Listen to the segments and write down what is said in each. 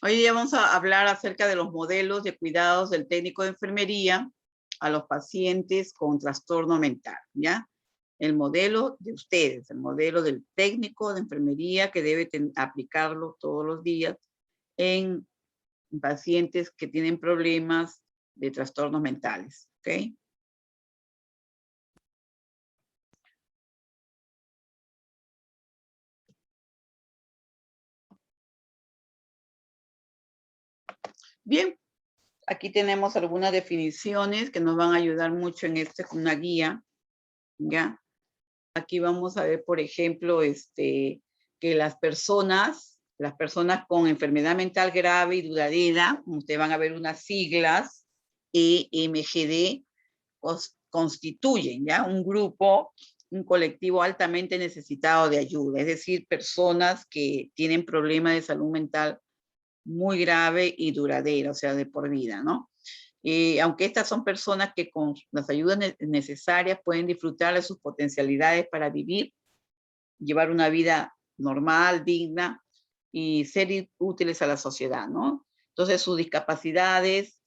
Hoy día vamos a hablar acerca de los modelos de cuidados del técnico de enfermería a los pacientes con trastorno mental, ¿ya? El modelo de ustedes, el modelo del técnico de enfermería que debe aplicarlo todos los días en pacientes que tienen problemas de trastornos mentales, ¿ok? Bien, aquí tenemos algunas definiciones que nos van a ayudar mucho en una guía, ¿ya? Aquí vamos a ver, por ejemplo, que las personas con enfermedad mental grave y duradera, como ustedes van a ver unas siglas, EMGD, constituyen ya un grupo, un colectivo altamente necesitado de ayuda, es decir, personas que tienen problemas de salud mental muy grave y duradera, o sea, de por vida, ¿no? Aunque estas son personas que con las ayudas necesarias pueden disfrutar de sus potencialidades para vivir, llevar una vida normal, digna y ser útiles a la sociedad, ¿no? Entonces sus discapacidades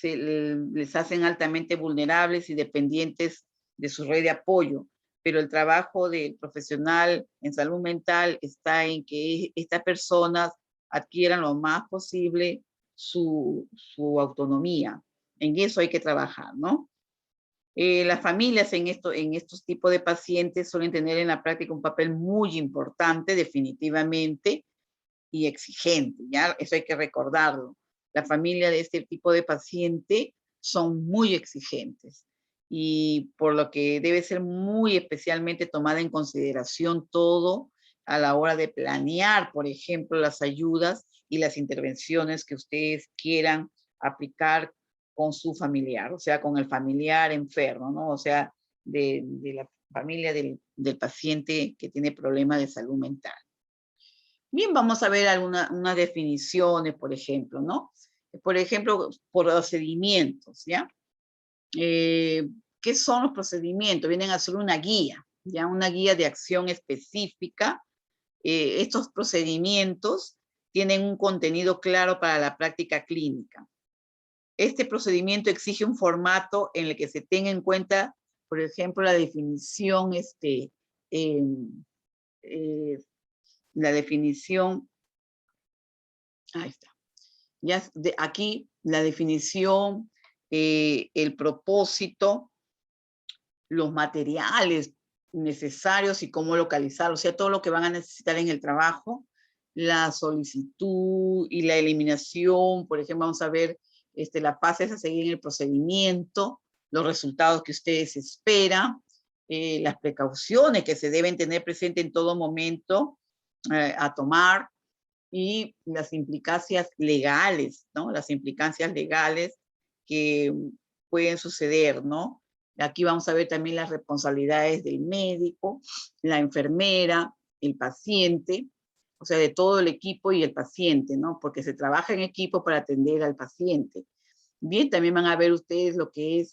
les hacen altamente vulnerables y dependientes de su red de apoyo, pero el trabajo del profesional en salud mental está en que estas personas adquieran lo más posible su autonomía. En eso hay que trabajar, ¿no? Las familias en estos tipos de pacientes suelen tener en la práctica un papel muy importante, definitivamente, y exigente, ¿ya? Eso hay que recordarlo. La familia de este tipo de paciente son muy exigentes y por lo que debe ser muy especialmente tomada en consideración todo a la hora de planear, por ejemplo, las ayudas y las intervenciones que ustedes quieran aplicar con su familiar, o sea, con el familiar enfermo, ¿no? O sea, de la familia del paciente que tiene problemas de salud mental. Bien, vamos a ver unas definiciones, por ejemplo, ¿no? Por ejemplo, procedimientos, ¿ya? ¿Qué son los procedimientos? Vienen a ser una guía, ¿ya? Una guía de acción específica. Estos procedimientos tienen un contenido claro para la práctica clínica. Este procedimiento exige un formato en el que se tenga en cuenta, por ejemplo, la definición, la definición, ahí está. Ya aquí la definición, el propósito, los materiales necesarios y cómo localizarlos, o sea, todo lo que van a necesitar en el trabajo, la solicitud y la eliminación, por ejemplo, vamos a ver las fases a seguir en el procedimiento, los resultados que ustedes esperan, las precauciones que se deben tener presente en todo momento a tomar, y las implicancias legales, ¿no? Las implicancias legales que pueden suceder, ¿no? Aquí vamos a ver también las responsabilidades del médico, la enfermera, el paciente, o sea, de todo el equipo y el paciente, ¿no? Porque se trabaja en equipo para atender al paciente. Bien, también van a ver ustedes lo que es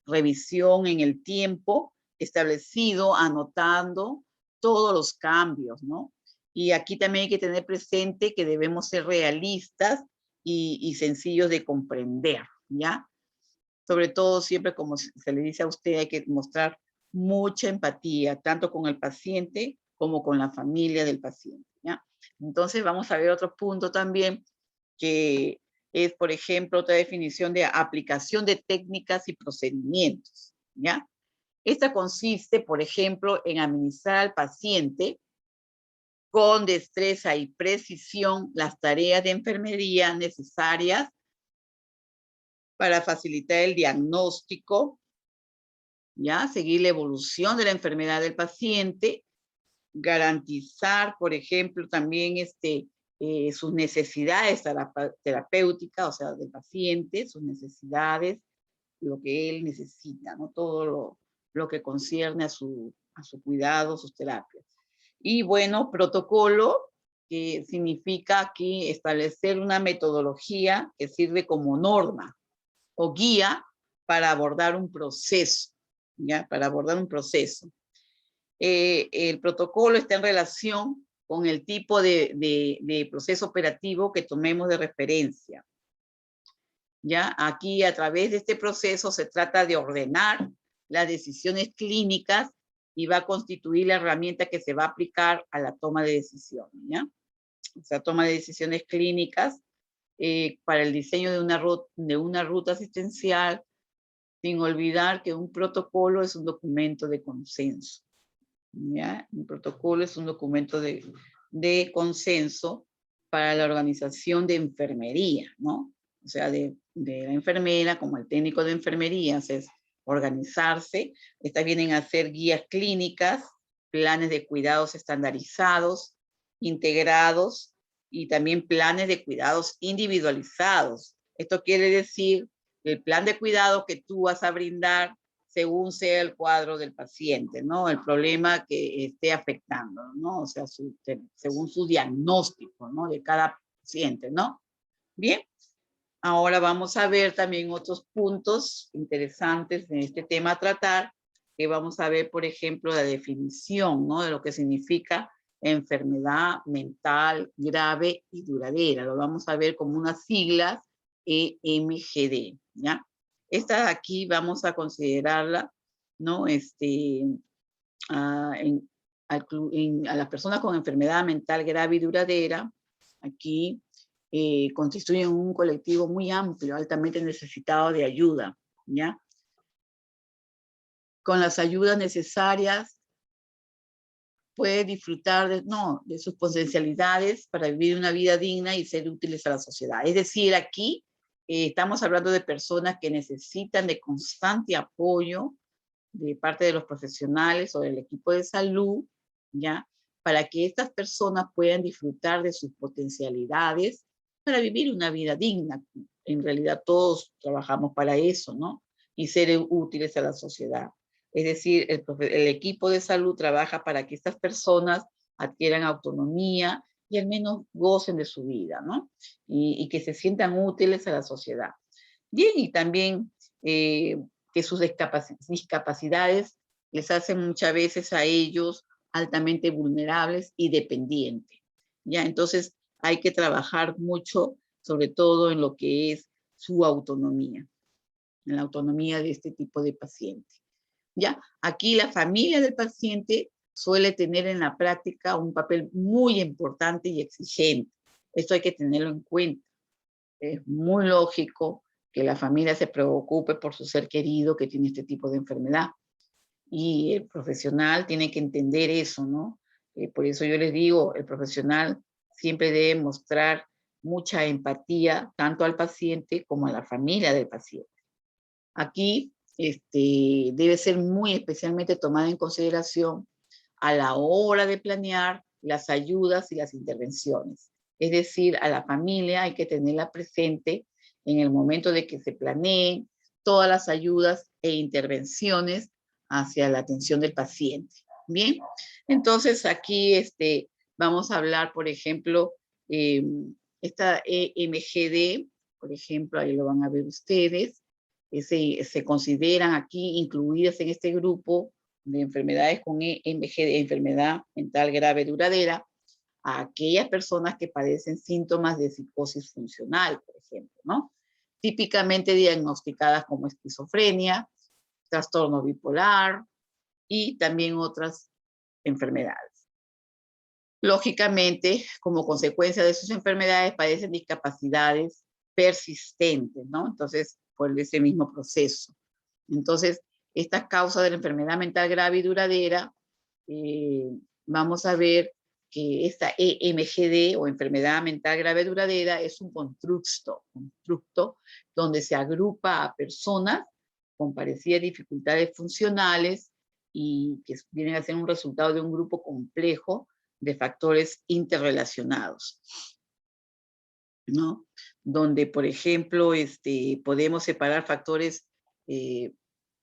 revisión en el tiempo establecido, anotando todos los cambios, ¿no? Y aquí también hay que tener presente que debemos ser realistas y sencillos de comprender, ¿ya? Sobre todo siempre, como se le dice a usted, hay que mostrar mucha empatía, tanto con el paciente como con la familia del paciente, ¿ya? Entonces vamos a ver otro punto también, que es, por ejemplo, otra definición de aplicación de técnicas y procedimientos, ¿ya? Esta consiste, por ejemplo, en administrar al paciente con destreza y precisión las tareas de enfermería necesarias para facilitar el diagnóstico, ¿ya? Seguir la evolución de la enfermedad del paciente, garantizar, por ejemplo, también sus necesidades terapéuticas, o sea, del paciente, sus necesidades, lo que él necesita, ¿no? Todo lo que concierne a su cuidado, sus terapias. Y bueno, protocolo, que significa aquí establecer una metodología que sirve como norma o guía para abordar un proceso, ¿ya? Para abordar un proceso. El protocolo está en relación con el tipo de proceso operativo que tomemos de referencia. Ya aquí a través de este proceso se trata de ordenar las decisiones clínicas y va a constituir la herramienta que se va a aplicar a la toma de decisiones, ¿ya? O sea, toma de decisiones clínicas para el diseño de una ruta asistencial, sin olvidar que un protocolo es un documento de consenso, ¿ya? Un protocolo es un documento de consenso para la organización de enfermería, ¿no? O sea, de la enfermera, como el técnico de enfermería, es organizarse. Estas vienen a ser guías clínicas, planes de cuidados estandarizados, integrados, y también planes de cuidados individualizados. Esto quiere decir el plan de cuidado que tú vas a brindar según sea el cuadro del paciente, ¿no? El problema que esté afectando, ¿no? O sea, según su diagnóstico, ¿no? De cada paciente, ¿no? Bien, ahora vamos a ver también otros puntos interesantes en este tema a tratar, que vamos a ver, por ejemplo, la definición, ¿no? De lo que significa enfermedad mental grave y duradera. Lo vamos a ver como unas siglas EMGD, ¿ya? Esta aquí vamos a considerarla, ¿no? A las personas con enfermedad mental grave y duradera, aquí constituyen un colectivo muy amplio, altamente necesitado de ayuda, ¿ya? Con las ayudas necesarias puede disfrutar de sus potencialidades para vivir una vida digna y ser útiles a la sociedad. Es decir, aquí estamos hablando de personas que necesitan de constante apoyo de parte de los profesionales o del equipo de salud, ¿ya? Para que estas personas puedan disfrutar de sus potencialidades para vivir una vida digna. En realidad todos trabajamos para eso, ¿no? Y ser útiles a la sociedad. Es decir, el equipo de salud trabaja para que estas personas adquieran autonomía y al menos gocen de su vida, ¿no? Y que se sientan útiles a la sociedad. Bien, y también que sus discapacidades les hacen muchas veces a ellos altamente vulnerables y dependientes. ¿Ya? Entonces hay que trabajar mucho, sobre todo en lo que es su autonomía, en la autonomía de este tipo de paciente. ¿Ya? Aquí la familia del paciente suele tener en la práctica un papel muy importante y exigente. Esto hay que tenerlo en cuenta. Es muy lógico que la familia se preocupe por su ser querido que tiene este tipo de enfermedad. Y el profesional tiene que entender eso, ¿no? Por eso yo les digo, el profesional siempre debe mostrar mucha empatía tanto al paciente como a la familia del paciente. Aquí debe ser muy especialmente tomada en consideración a la hora de planear las ayudas y las intervenciones. Es decir, a la familia hay que tenerla presente en el momento de que se planeen todas las ayudas e intervenciones hacia la atención del paciente. Bien, entonces aquí vamos a hablar, por ejemplo, esta EMGD, por ejemplo, ahí lo van a ver ustedes, se consideran aquí incluidas en este grupo de enfermedades con EMGD, enfermedad mental grave duradera, a aquellas personas que padecen síntomas de psicosis funcional, por ejemplo, ¿no? Típicamente diagnosticadas como esquizofrenia, trastorno bipolar y también otras enfermedades. Lógicamente, como consecuencia de sus enfermedades, padecen discapacidades persistentes, ¿no? Entonces, por ese mismo proceso. Entonces, estas causas de la enfermedad mental grave y duradera, vamos a ver que esta EMGD o enfermedad mental grave duradera es un constructo donde se agrupa a personas con parecidas dificultades funcionales y que vienen a ser un resultado de un grupo complejo de factores interrelacionados, ¿no? Donde, por ejemplo, podemos separar factores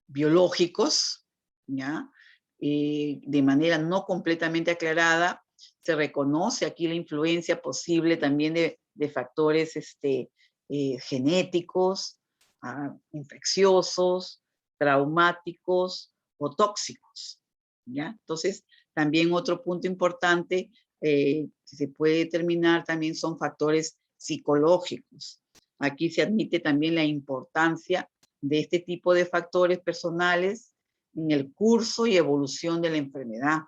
biológicos, ¿ya? De manera no completamente aclarada. Se reconoce aquí la influencia posible también de factores genéticos, infecciosos, traumáticos o tóxicos, ¿ya? Entonces, también otro punto importante, que se puede determinar también son factores psicológicos. Aquí se admite también la importancia de este tipo de factores personales en el curso y evolución de la enfermedad,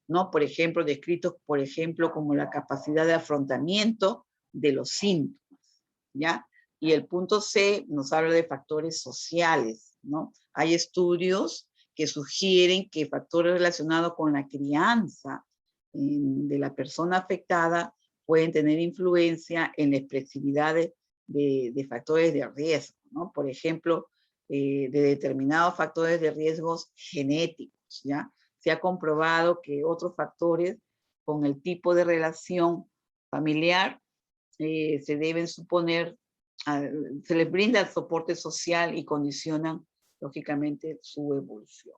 ¿no? Por ejemplo, descritos, por ejemplo, como la capacidad de afrontamiento de los síntomas, ¿ya? Y el punto C nos habla de factores sociales, ¿no? Hay estudios que sugieren que factores relacionados con la crianza de la persona afectada pueden tener influencia en la expresividad de factores de riesgo, ¿no? Por ejemplo, de determinados factores de riesgos genéticos, ¿ya? Se ha comprobado que otros factores con el tipo de relación familiar se deben suponer, se les brinda el soporte social y condicionan, lógicamente, su evolución.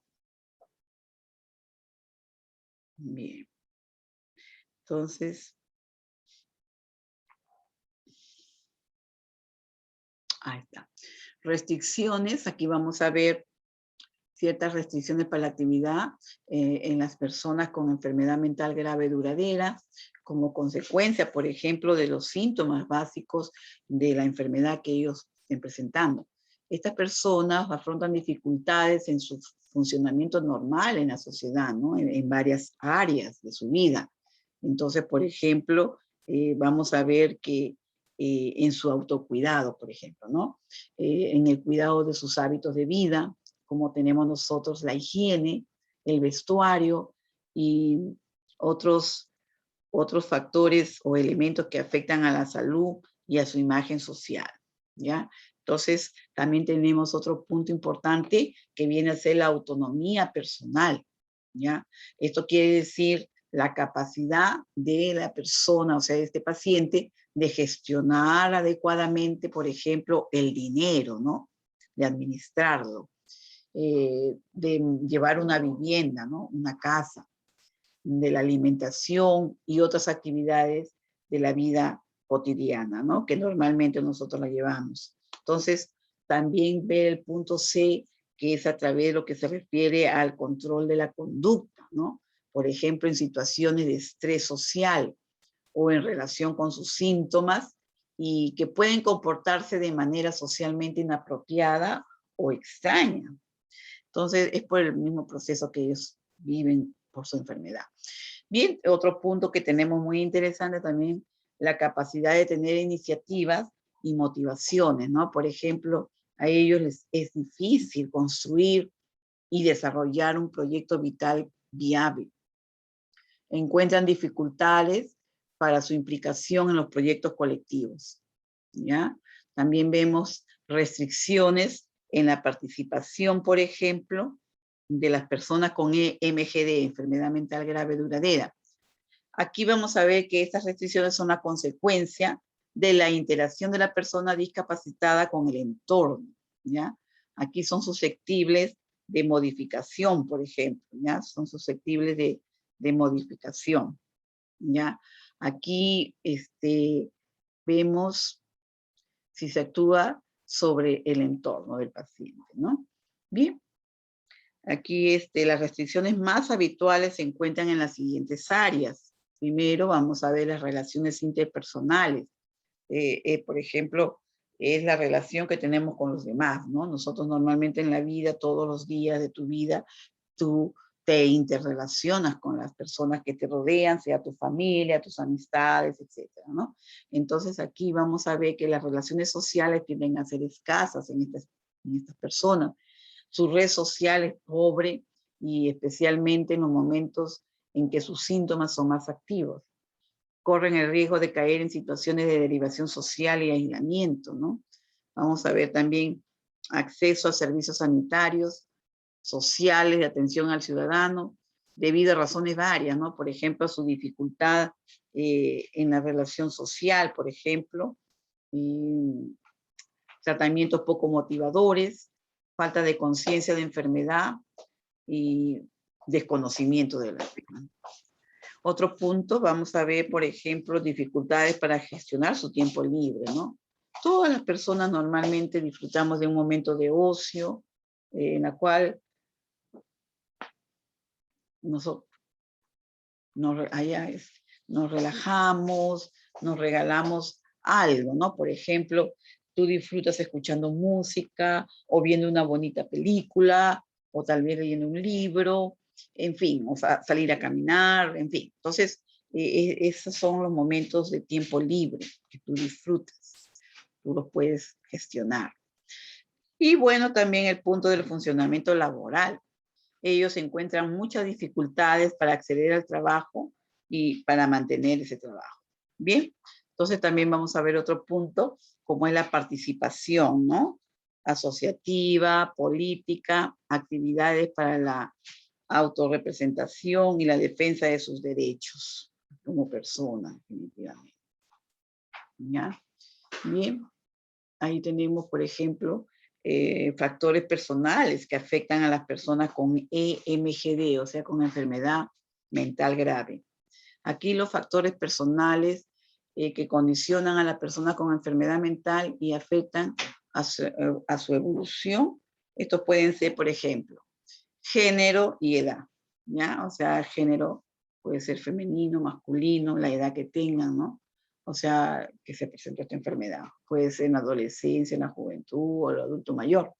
Bien. Entonces, ahí está. Restricciones, aquí vamos a ver ciertas restricciones para la actividad en las personas con enfermedad mental grave duradera, como consecuencia, por ejemplo, de los síntomas básicos de la enfermedad que ellos estén presentando. Estas personas afrontan dificultades en su funcionamiento normal en la sociedad, ¿no? En varias áreas de su vida. Entonces, por ejemplo, vamos a ver que en su autocuidado, por ejemplo, ¿no? En el cuidado de sus hábitos de vida, como tenemos nosotros la higiene, el vestuario y otros factores o elementos que afectan a la salud y a su imagen social, ¿ya? Entonces, también tenemos otro punto importante que viene a ser la autonomía personal, ¿ya? Esto quiere decir la capacidad de la persona, o sea, de este paciente, de gestionar adecuadamente, por ejemplo, el dinero, ¿no? De administrarlo, de llevar una vivienda, ¿no? Una casa, de la alimentación y otras actividades de la vida cotidiana, ¿no? Que normalmente nosotros la llevamos. Entonces, también ver el punto C, que es a través de lo que se refiere al control de la conducta, ¿no? Por ejemplo, en situaciones de estrés social o en relación con sus síntomas y que pueden comportarse de manera socialmente inapropiada o extraña. Entonces, es por el mismo proceso que ellos viven por su enfermedad. Bien, otro punto que tenemos muy interesante también, la capacidad de tener iniciativas y motivaciones, ¿no? Por ejemplo, a ellos les es difícil construir y desarrollar un proyecto vital viable. Encuentran dificultades para su implicación en los proyectos colectivos, ¿ya? También vemos restricciones en la participación, por ejemplo, de las personas con MGD, enfermedad mental grave duradera. Aquí vamos a ver que estas restricciones son la consecuencia de la interacción de la persona discapacitada con el entorno, ¿ya? Aquí son susceptibles de modificación, por ejemplo, ¿ya? Son susceptibles de modificación, ¿ya? Aquí vemos si se actúa sobre el entorno del paciente, ¿no? Bien. Aquí las restricciones más habituales se encuentran en las siguientes áreas. Primero vamos a ver las relaciones interpersonales. Por ejemplo, es la relación que tenemos con los demás, ¿no? Nosotros normalmente en la vida, todos los días de tu vida, tú te interrelacionas con las personas que te rodean, sea tu familia, tus amistades, etcétera, ¿no? Entonces aquí vamos a ver que las relaciones sociales tienden a ser escasas en estas personas. Su red social es pobre y especialmente en los momentos en que sus síntomas son más activos. Corren el riesgo de caer en situaciones de derivación social y aislamiento, ¿no? Vamos a ver también acceso a servicios sanitarios, sociales, de atención al ciudadano, debido a razones varias, ¿no? Por ejemplo, su dificultad en la relación social, por ejemplo, tratamientos poco motivadores, falta de conciencia de enfermedad y desconocimiento de la enfermedad. Otro punto, vamos a ver, por ejemplo, dificultades para gestionar su tiempo libre, ¿no? Todas las personas normalmente disfrutamos de un momento de ocio, en la cual nosotros, nos relajamos, nos regalamos algo, ¿no? Por ejemplo, tú disfrutas escuchando música o viendo una bonita película o tal vez leyendo un libro, en fin, o sea, salir a caminar, en fin. Entonces, esos son los momentos de tiempo libre que tú disfrutas. Tú los puedes gestionar. Y bueno, también el punto del funcionamiento laboral. Ellos encuentran muchas dificultades para acceder al trabajo y para mantener ese trabajo. Bien, entonces también vamos a ver otro punto, como es la participación, ¿no? Asociativa, política, actividades para la autorrepresentación y la defensa de sus derechos como persona, definitivamente. ¿Ya? Bien, ahí tenemos, por ejemplo, factores personales que afectan a las personas con EMGD, o sea, con enfermedad mental grave. Aquí los factores personales que condicionan a la persona con enfermedad mental y afectan a su evolución, estos pueden ser, por ejemplo, género y edad, ¿ya? O sea, género puede ser femenino, masculino, la edad que tengan, ¿no? O sea, que se presenta esta enfermedad. Puede ser en la adolescencia, en la juventud o el adulto mayor.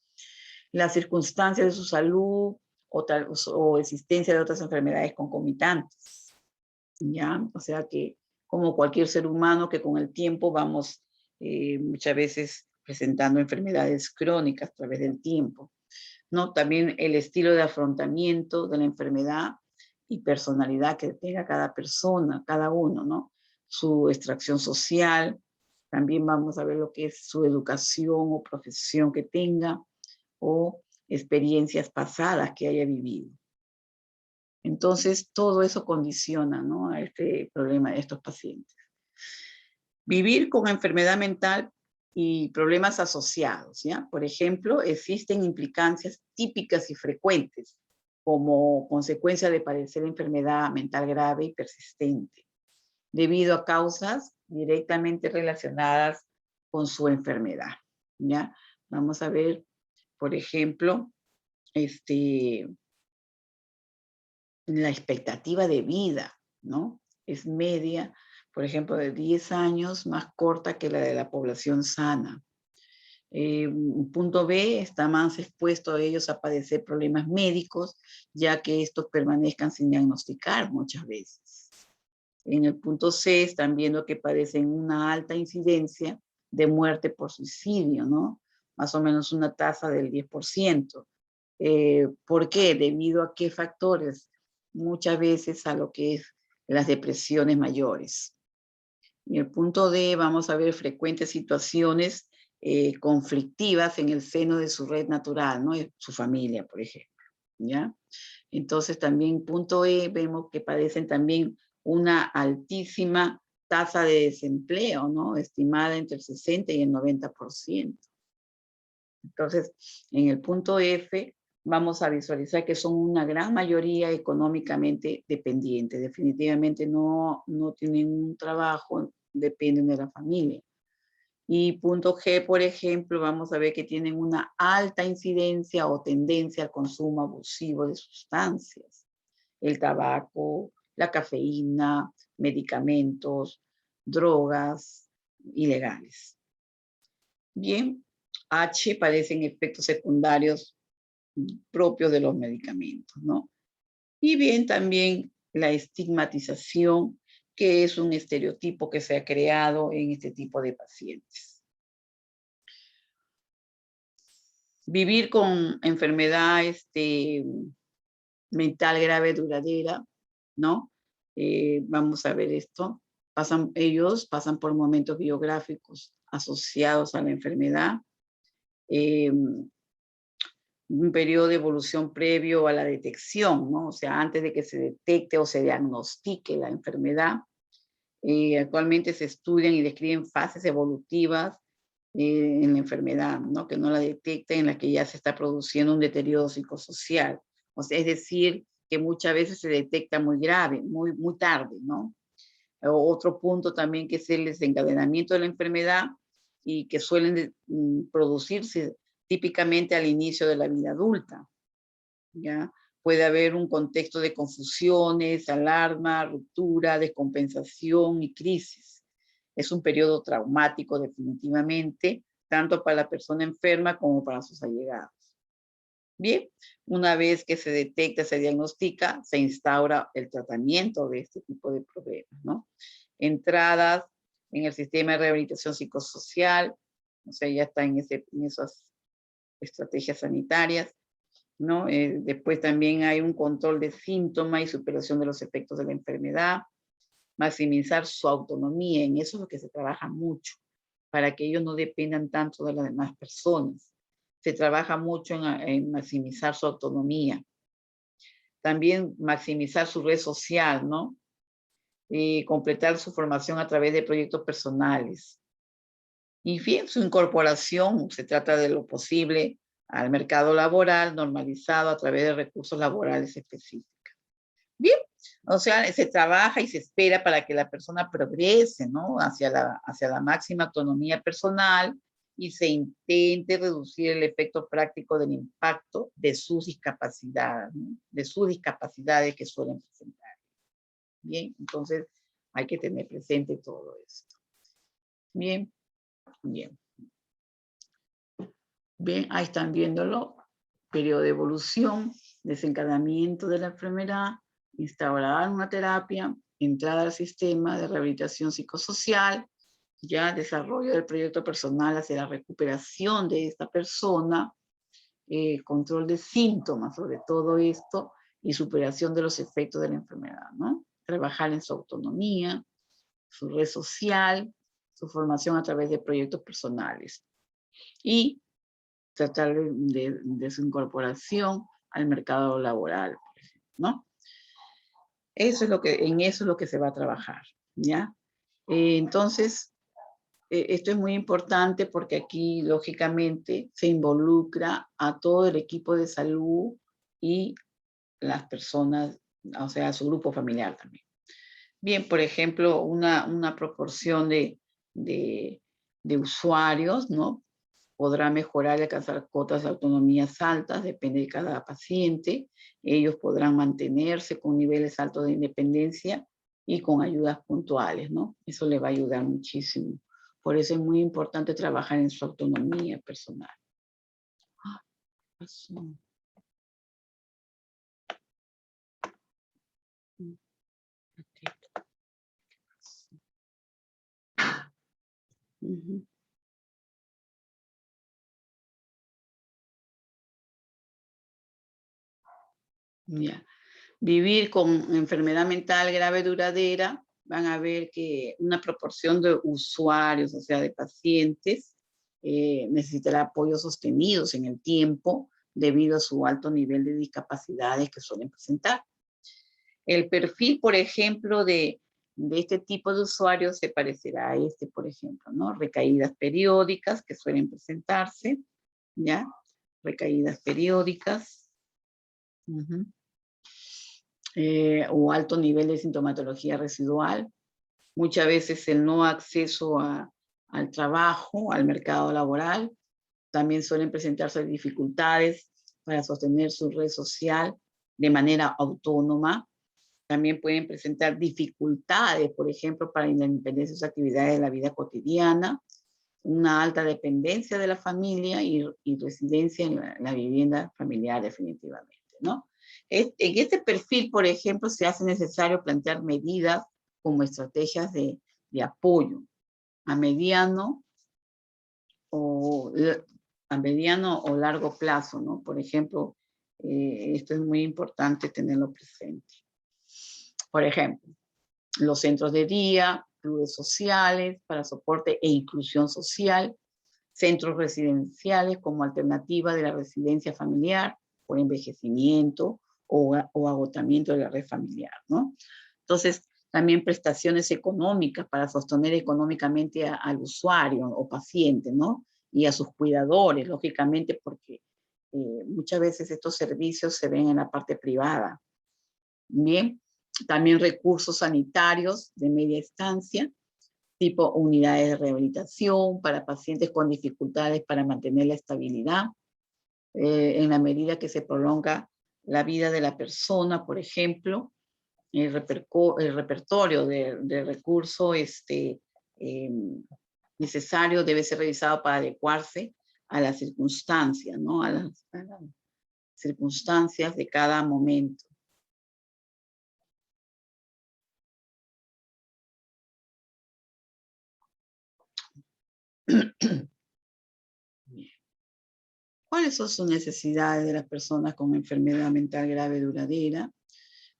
Las circunstancias de su salud o existencia de otras enfermedades concomitantes, ¿ya? O sea que como cualquier ser humano que con el tiempo vamos muchas veces presentando enfermedades crónicas a través del tiempo, ¿no? También el estilo de afrontamiento de la enfermedad y personalidad que tenga cada persona, cada uno, ¿no? Su extracción social, también vamos a ver lo que es su educación o profesión que tenga o experiencias pasadas que haya vivido. Entonces, todo eso condiciona, ¿no? A este problema de estos pacientes. Vivir con enfermedad mental y problemas asociados, ¿ya? Por ejemplo, existen implicancias típicas y frecuentes como consecuencia de padecer enfermedad mental grave y persistente, debido a causas directamente relacionadas con su enfermedad, ¿ya? Vamos a ver, por ejemplo, la expectativa de vida, ¿no? Es media, por ejemplo, de 10 años, más corta que la de la población sana. Punto B, está más expuesto a ellos a padecer problemas médicos, ya que estos permanezcan sin diagnosticar muchas veces. En el punto C, están viendo que padecen una alta incidencia de muerte por suicidio, ¿no? Más o menos una tasa del 10%. ¿Por qué? ¿Debido a qué factores? Muchas veces a lo que es las depresiones mayores. En el punto D vamos a ver frecuentes situaciones conflictivas en el seno de su red natural, ¿no? Su familia, por ejemplo, ¿ya? Entonces también punto E vemos que padecen también una altísima tasa de desempleo, ¿no? Estimada entre el 60 y el 90%. Entonces, en el punto F vamos a visualizar que son una gran mayoría económicamente dependientes. Definitivamente no tienen un trabajo, dependen de la familia. Y punto G, por ejemplo, vamos a ver que tienen una alta incidencia o tendencia al consumo abusivo de sustancias. El tabaco, la cafeína, medicamentos, drogas ilegales. Bien, H padecen efectos secundarios propios de los medicamentos, ¿no? Y bien, también la estigmatización, que es un estereotipo que se ha creado en este tipo de pacientes. Vivir con enfermedad mental grave duradera, ¿no? Vamos a ver esto. Ellos pasan por momentos biográficos asociados a la enfermedad, un periodo de evolución previo a la detección, ¿no? O sea, antes de que se detecte o se diagnostique la enfermedad. Actualmente se estudian y describen fases evolutivas en la enfermedad, ¿no? Que no la detecta, en la que ya se está produciendo un deterioro psicosocial. O sea, es decir, que muchas veces se detecta muy grave, muy tarde, ¿no? Otro punto también que es el desencadenamiento de la enfermedad y que suelen producirse típicamente al inicio de la vida adulta, ¿ya? puede haber un contexto de confusiones, alarma, ruptura, descompensación y crisis. Es un periodo traumático definitivamente, tanto para la persona enferma como para sus allegados. Bien, una vez que se detecta, se diagnostica, se instaura el tratamiento de este tipo de problemas, ¿no? Entradas en el sistema de rehabilitación psicosocial, o sea, ya está en esas estrategias sanitarias, ¿no? Después también hay un control de síntomas y superación de los efectos de la enfermedad, maximizar su autonomía, en eso es lo que se trabaja mucho, para que ellos no dependan tanto de las demás personas. Se trabaja mucho en maximizar su autonomía. También maximizar su red social, ¿no? Y completar su formación a través de proyectos personales. Y bien, su incorporación se trata de lo posible al mercado laboral normalizado a través de recursos laborales específicos. Bien, o sea, se trabaja y se espera para que la persona progrese, ¿no? Hacia la máxima autonomía personal y se intente reducir el efecto práctico del impacto de sus discapacidades, ¿no? De sus discapacidades que suelen presentar. Bien, entonces hay que tener presente todo esto. Bien, bien. Bien, ahí están viéndolo. Periodo de evolución, desencadenamiento de la enfermedad, instaurar una terapia, entrada al sistema de rehabilitación psicosocial, ya desarrollo del proyecto personal hacia la recuperación de esta persona, control de síntomas sobre todo esto y superación de los efectos de la enfermedad, ¿no? Trabajar en su autonomía, su red social, su formación a través de proyectos personales y tratar de su incorporación al mercado laboral, ¿no? Eso es en eso es lo que se va a trabajar, ¿ya? Entonces, esto es muy importante porque aquí, lógicamente, se involucra a todo el equipo de salud y las personas, o sea, a su grupo familiar también. Bien, por ejemplo, una proporción de usuarios, ¿no? Podrá mejorar y alcanzar cotas de autonomías altas, depende de cada paciente. Ellos podrán mantenerse con niveles altos de independencia y con ayudas puntuales, ¿no? Eso les va a ayudar muchísimo. Por eso es muy importante trabajar en su autonomía personal. Ah, pasó. Uh-huh. Ya. Vivir con enfermedad mental grave duradera, van a ver que una proporción de usuarios, o sea, de pacientes, necesitará apoyos sostenidos en el tiempo debido a su alto nivel de discapacidades que suelen presentar. El perfil, por ejemplo, de este tipo de usuarios se parecerá a este, por ejemplo, ¿no? Recaídas periódicas que suelen presentarse, ¿ya? Recaídas periódicas. Uh-huh. O alto nivel de sintomatología residual. Muchas veces el no acceso al trabajo, al mercado laboral. También suelen presentarse dificultades para sostener su red social de manera autónoma. También pueden presentar dificultades, por ejemplo, para la independencia de sus actividades de la vida cotidiana, una alta dependencia de la familia y residencia en la vivienda familiar definitivamente, ¿no? En este perfil, por ejemplo, se hace necesario plantear medidas como estrategias de apoyo a mediano o largo plazo, ¿no? Por ejemplo, esto es muy importante tenerlo presente. Por ejemplo, los centros de día, clubes sociales para soporte e inclusión social, centros residenciales como alternativa de la residencia familiar por envejecimiento o agotamiento de la red familiar, ¿no? Entonces, también prestaciones económicas para sostener económicamente al usuario o paciente, ¿no? Y a sus cuidadores, lógicamente, porque muchas veces estos servicios se ven en la parte privada. Bien, también recursos sanitarios de media estancia, tipo unidades de rehabilitación para pacientes con dificultades para mantener la estabilidad en la medida que se prolonga la vida de la persona, por ejemplo, el repertorio de recursos necesario debe ser revisado para adecuarse a las circunstancias, ¿no? A las circunstancias de cada momento. ¿Cuáles son sus necesidades de las personas con enfermedad mental grave duradera?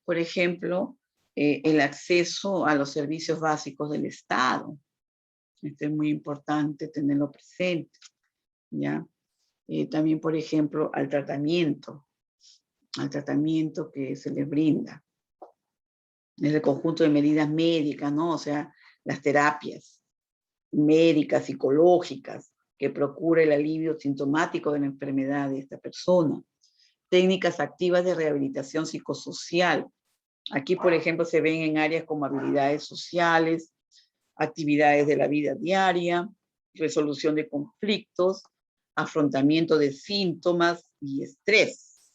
Por ejemplo, el acceso a los servicios básicos del Estado. Esto es muy importante tenerlo presente, ¿ya? También, por ejemplo, al tratamiento que se les brinda. Es el conjunto de medidas médicas, ¿no? O sea, las terapias médicas, psicológicas, que procura el alivio sintomático de la enfermedad de esta persona. Técnicas activas de rehabilitación psicosocial. Aquí, por ejemplo, se ven en áreas como habilidades sociales, actividades de la vida diaria, resolución de conflictos, afrontamiento de síntomas y estrés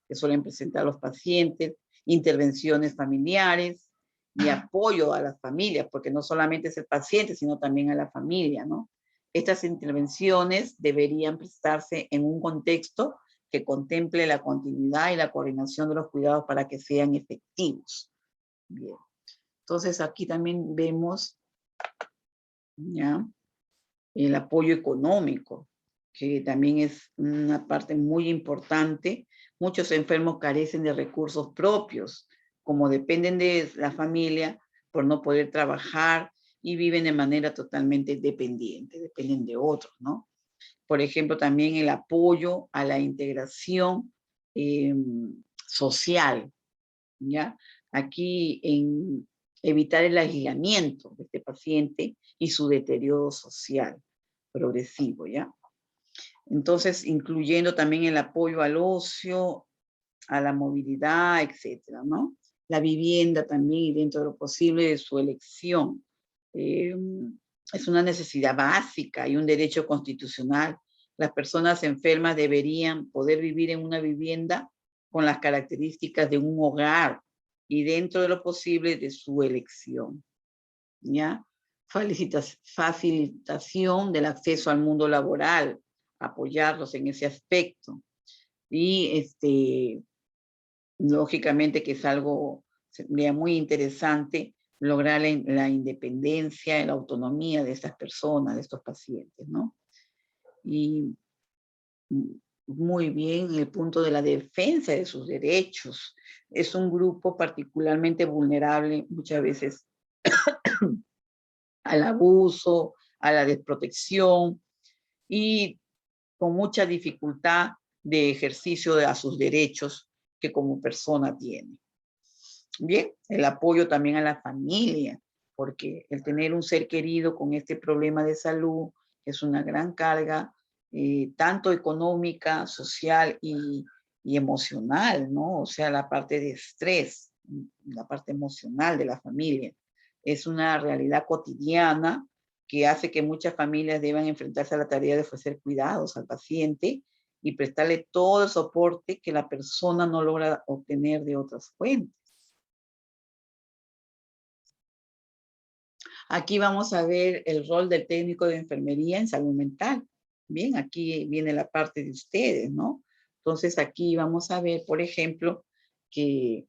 que suelen presentar los pacientes, intervenciones familiares y apoyo a las familias, porque no solamente es el paciente, sino también a la familia, ¿no? Estas intervenciones deberían prestarse en un contexto que contemple la continuidad y la coordinación de los cuidados para que sean efectivos. Bien. Entonces aquí también vemos, ¿ya?, el apoyo económico, que también es una parte muy importante. Muchos enfermos carecen de recursos propios, como dependen de la familia por no poder trabajar y viven de manera totalmente dependiente, dependen de otros, ¿no? Por ejemplo, también el apoyo a la integración social, ¿ya? Aquí en evitar el aislamiento de este paciente y su deterioro social progresivo, ¿ya? Entonces, incluyendo también el apoyo al ocio, a la movilidad, etcétera, ¿no? La vivienda también, y dentro de lo posible de su elección. Es una necesidad básica y un derecho constitucional. Las personas enfermas deberían poder vivir en una vivienda con las características de un hogar y dentro de lo posible de su elección, ¿ya? Facilitación del acceso al mundo laboral, apoyarlos en ese aspecto. Y lógicamente que es algo, sería muy interesante lograr la independencia y la autonomía de estas personas, de estos pacientes, ¿no? Y muy bien, el punto de la defensa de sus derechos. Es un grupo particularmente vulnerable muchas veces al abuso, a la desprotección y con mucha dificultad de ejercicio a sus derechos que como persona tiene. Bien, el apoyo también a la familia, porque el tener un ser querido con este problema de salud es una gran carga, tanto económica, social y emocional, ¿no? O sea, la parte de estrés, la parte emocional de la familia. Es una realidad cotidiana que hace que muchas familias deban enfrentarse a la tarea de ofrecer cuidados al paciente y prestarle todo el soporte que la persona no logra obtener de otras fuentes. Aquí vamos a ver el rol del técnico de enfermería en salud mental. Bien, aquí viene la parte de ustedes, ¿no? Entonces aquí vamos a ver, por ejemplo, que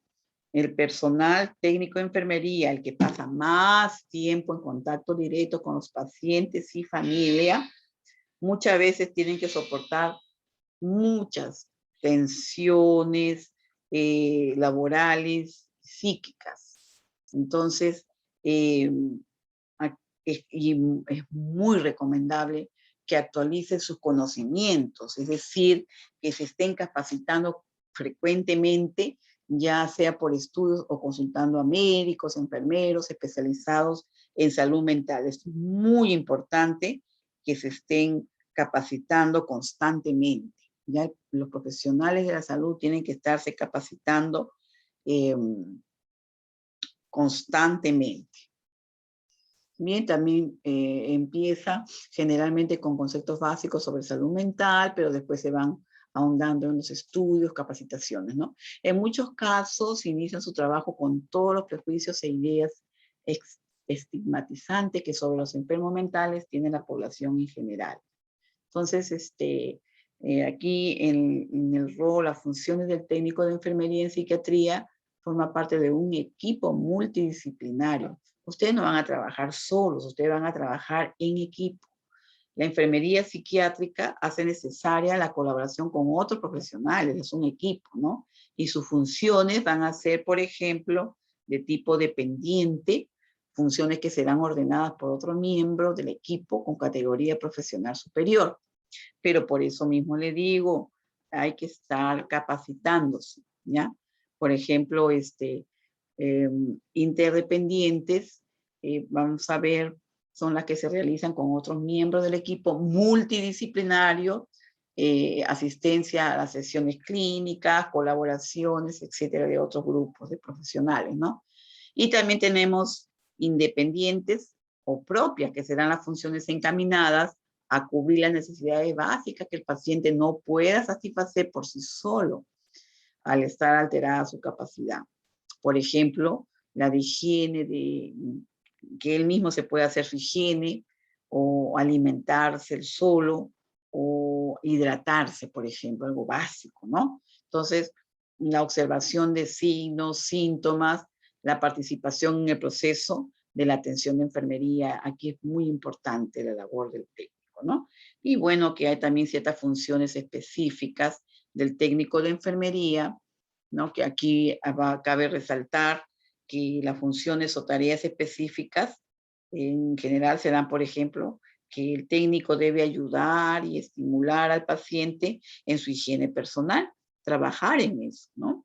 el personal técnico de enfermería, el que pasa más tiempo en contacto directo con los pacientes y familia, muchas veces tienen que soportar muchas tensiones laborales, psíquicas. Entonces, eh, es muy recomendable que actualicen sus conocimientos, es decir, que se estén capacitando frecuentemente, ya sea por estudios o consultando a médicos, enfermeros especializados en salud mental. Es muy importante que se estén capacitando constantemente. Ya los profesionales de la salud tienen que estarse capacitando constantemente. Bien, también empieza generalmente con conceptos básicos sobre salud mental, pero después se van ahondando en los estudios, capacitaciones, ¿no? En muchos casos inician su trabajo con todos los prejuicios e ideas estigmatizantes que sobre los enfermos mentales tiene la población en general. Entonces, aquí en el rol, las funciones del técnico de enfermería en psiquiatría forma parte de un equipo multidisciplinario. Ustedes no van a trabajar solos, ustedes van a trabajar en equipo. La enfermería psiquiátrica hace necesaria la colaboración con otros profesionales, es un equipo, ¿no? Y sus funciones van a ser, por ejemplo, de tipo dependiente, funciones que serán ordenadas por otro miembro del equipo con categoría profesional superior. Pero por eso mismo le digo, hay que estar capacitándose, ¿ya? Por ejemplo, interdependientes, vamos a ver, son las que se realizan con otros miembros del equipo multidisciplinario, asistencia a las sesiones clínicas, colaboraciones, etcétera, de otros grupos de profesionales, ¿no? Y también tenemos independientes o propias, que serán las funciones encaminadas a cubrir las necesidades básicas que el paciente no pueda satisfacer por sí solo al estar alterada su capacidad. Por ejemplo, la de higiene, que él mismo se pueda hacer su higiene, o alimentarse él solo, o hidratarse, por ejemplo, algo básico, ¿no? Entonces, la observación de signos, síntomas, la participación en el proceso de la atención de enfermería, aquí es muy importante la labor del técnico, ¿no? Y bueno, que hay también ciertas funciones específicas del técnico de enfermería, ¿no? Que aquí cabe resaltar que las funciones o tareas específicas en general se dan, por ejemplo, que el técnico debe ayudar y estimular al paciente en su higiene personal, trabajar en eso, ¿no?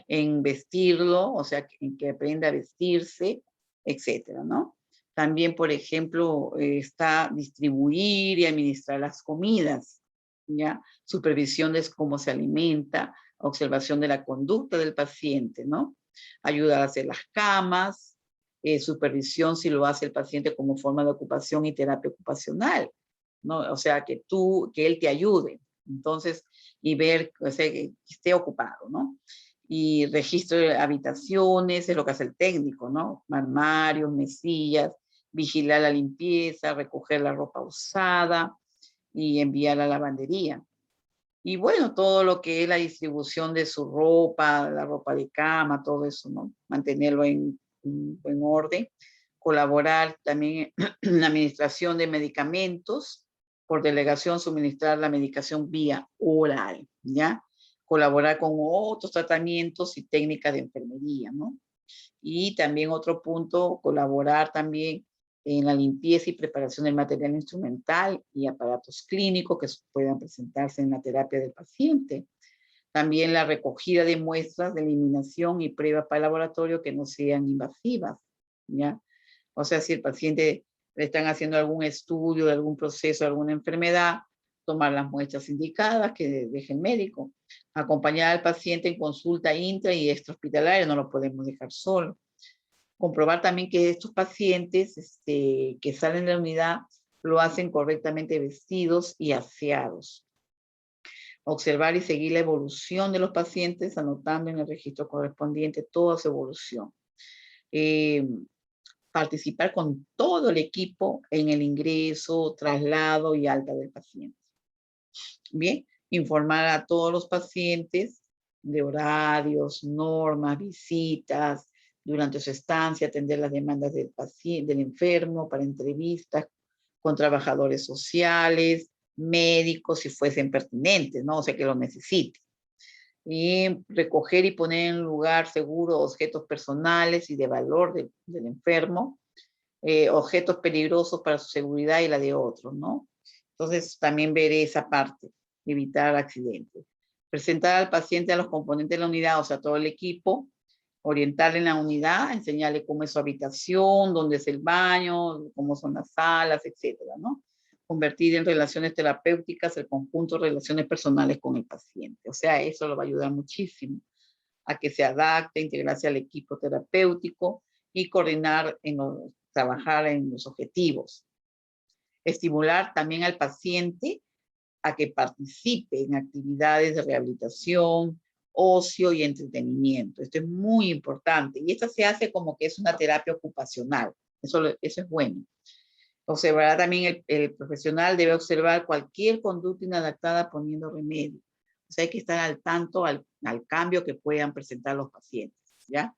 En vestirlo, o sea, en que aprenda a vestirse, etcétera, ¿no? También, por ejemplo, está distribuir y administrar las comidas, ¿ya? Supervisión de cómo se alimenta, observación de la conducta del paciente, ¿no? Ayudar a hacer las camas, supervisión si lo hace el paciente como forma de ocupación y terapia ocupacional, ¿no? O sea, que él te ayude. Entonces, y ver, o sea, que esté ocupado, ¿no? Y registro de habitaciones, es lo que hace el técnico, ¿no? Armarios, mesillas, vigilar la limpieza, recoger la ropa usada y enviar a la lavandería. Y bueno, todo lo que es la distribución de su ropa, la ropa de cama, todo eso, ¿no? Mantenerlo en buen orden. Colaborar también en la administración de medicamentos, por delegación suministrar la medicación vía oral, ¿ya? Colaborar con otros tratamientos y técnicas de enfermería, ¿no? Y también otro punto, colaborar también en la limpieza y preparación del material instrumental y aparatos clínicos que puedan presentarse en la terapia del paciente. También la recogida de muestras de eliminación y pruebas para el laboratorio que no sean invasivas, ¿ya? O sea, si el paciente le están haciendo algún estudio de algún proceso, de alguna enfermedad, tomar las muestras indicadas que deje el médico. Acompañar al paciente en consulta intra y extrahospitalaria, no lo podemos dejar solo. Comprobar también que estos pacientes que salen de la unidad lo hacen correctamente vestidos y aseados. Observar y seguir la evolución de los pacientes, anotando en el registro correspondiente toda su evolución. Participar con todo el equipo en el ingreso, traslado y alta del paciente. Bien, informar a todos los pacientes de horarios, normas, visitas, durante su estancia, atender las demandas del paciente, del enfermo, para entrevistas con trabajadores sociales, médicos, si fuesen pertinentes, ¿no? O sea, que lo necesiten. Y recoger y poner en lugar seguro objetos personales y de valor del enfermo, objetos peligrosos para su seguridad y la de otros, ¿no? Entonces, también veré esa parte, evitar accidentes. Presentar al paciente a los componentes de la unidad, o sea, todo el equipo, orientarle en la unidad, enseñarle cómo es su habitación, dónde es el baño, cómo son las salas, etcétera, ¿no? Convertir en relaciones terapéuticas el conjunto de relaciones personales con el paciente. O sea, eso lo va a ayudar muchísimo a que se adapte, integrarse al equipo terapéutico y coordinar, trabajar en los objetivos. Estimular también al paciente a que participe en actividades de rehabilitación, ocio y entretenimiento. Esto es muy importante. Y esto se hace como que es una terapia ocupacional. Eso es bueno. Observará también el profesional debe observar cualquier conducta inadaptada poniendo remedio. O sea, hay que estar al tanto al cambio que puedan presentar los pacientes, ¿ya?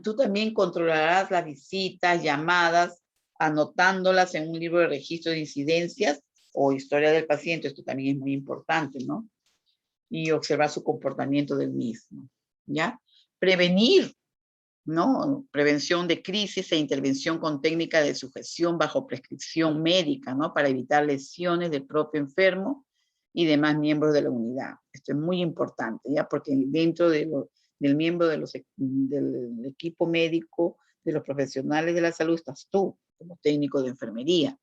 Tú también controlarás las visitas, llamadas, anotándolas en un libro de registro de incidencias o historia del paciente. Esto también es muy importante, ¿no? Y observar su comportamiento del mismo, ¿ya? Prevenir, ¿no? Prevención de crisis e intervención con técnica de sujeción bajo prescripción médica, ¿no? Para evitar lesiones del propio enfermo y demás miembros de la unidad. Esto es muy importante, ¿ya? Porque dentro del miembro del equipo médico, de los profesionales de la salud, estás tú, como técnico de enfermería.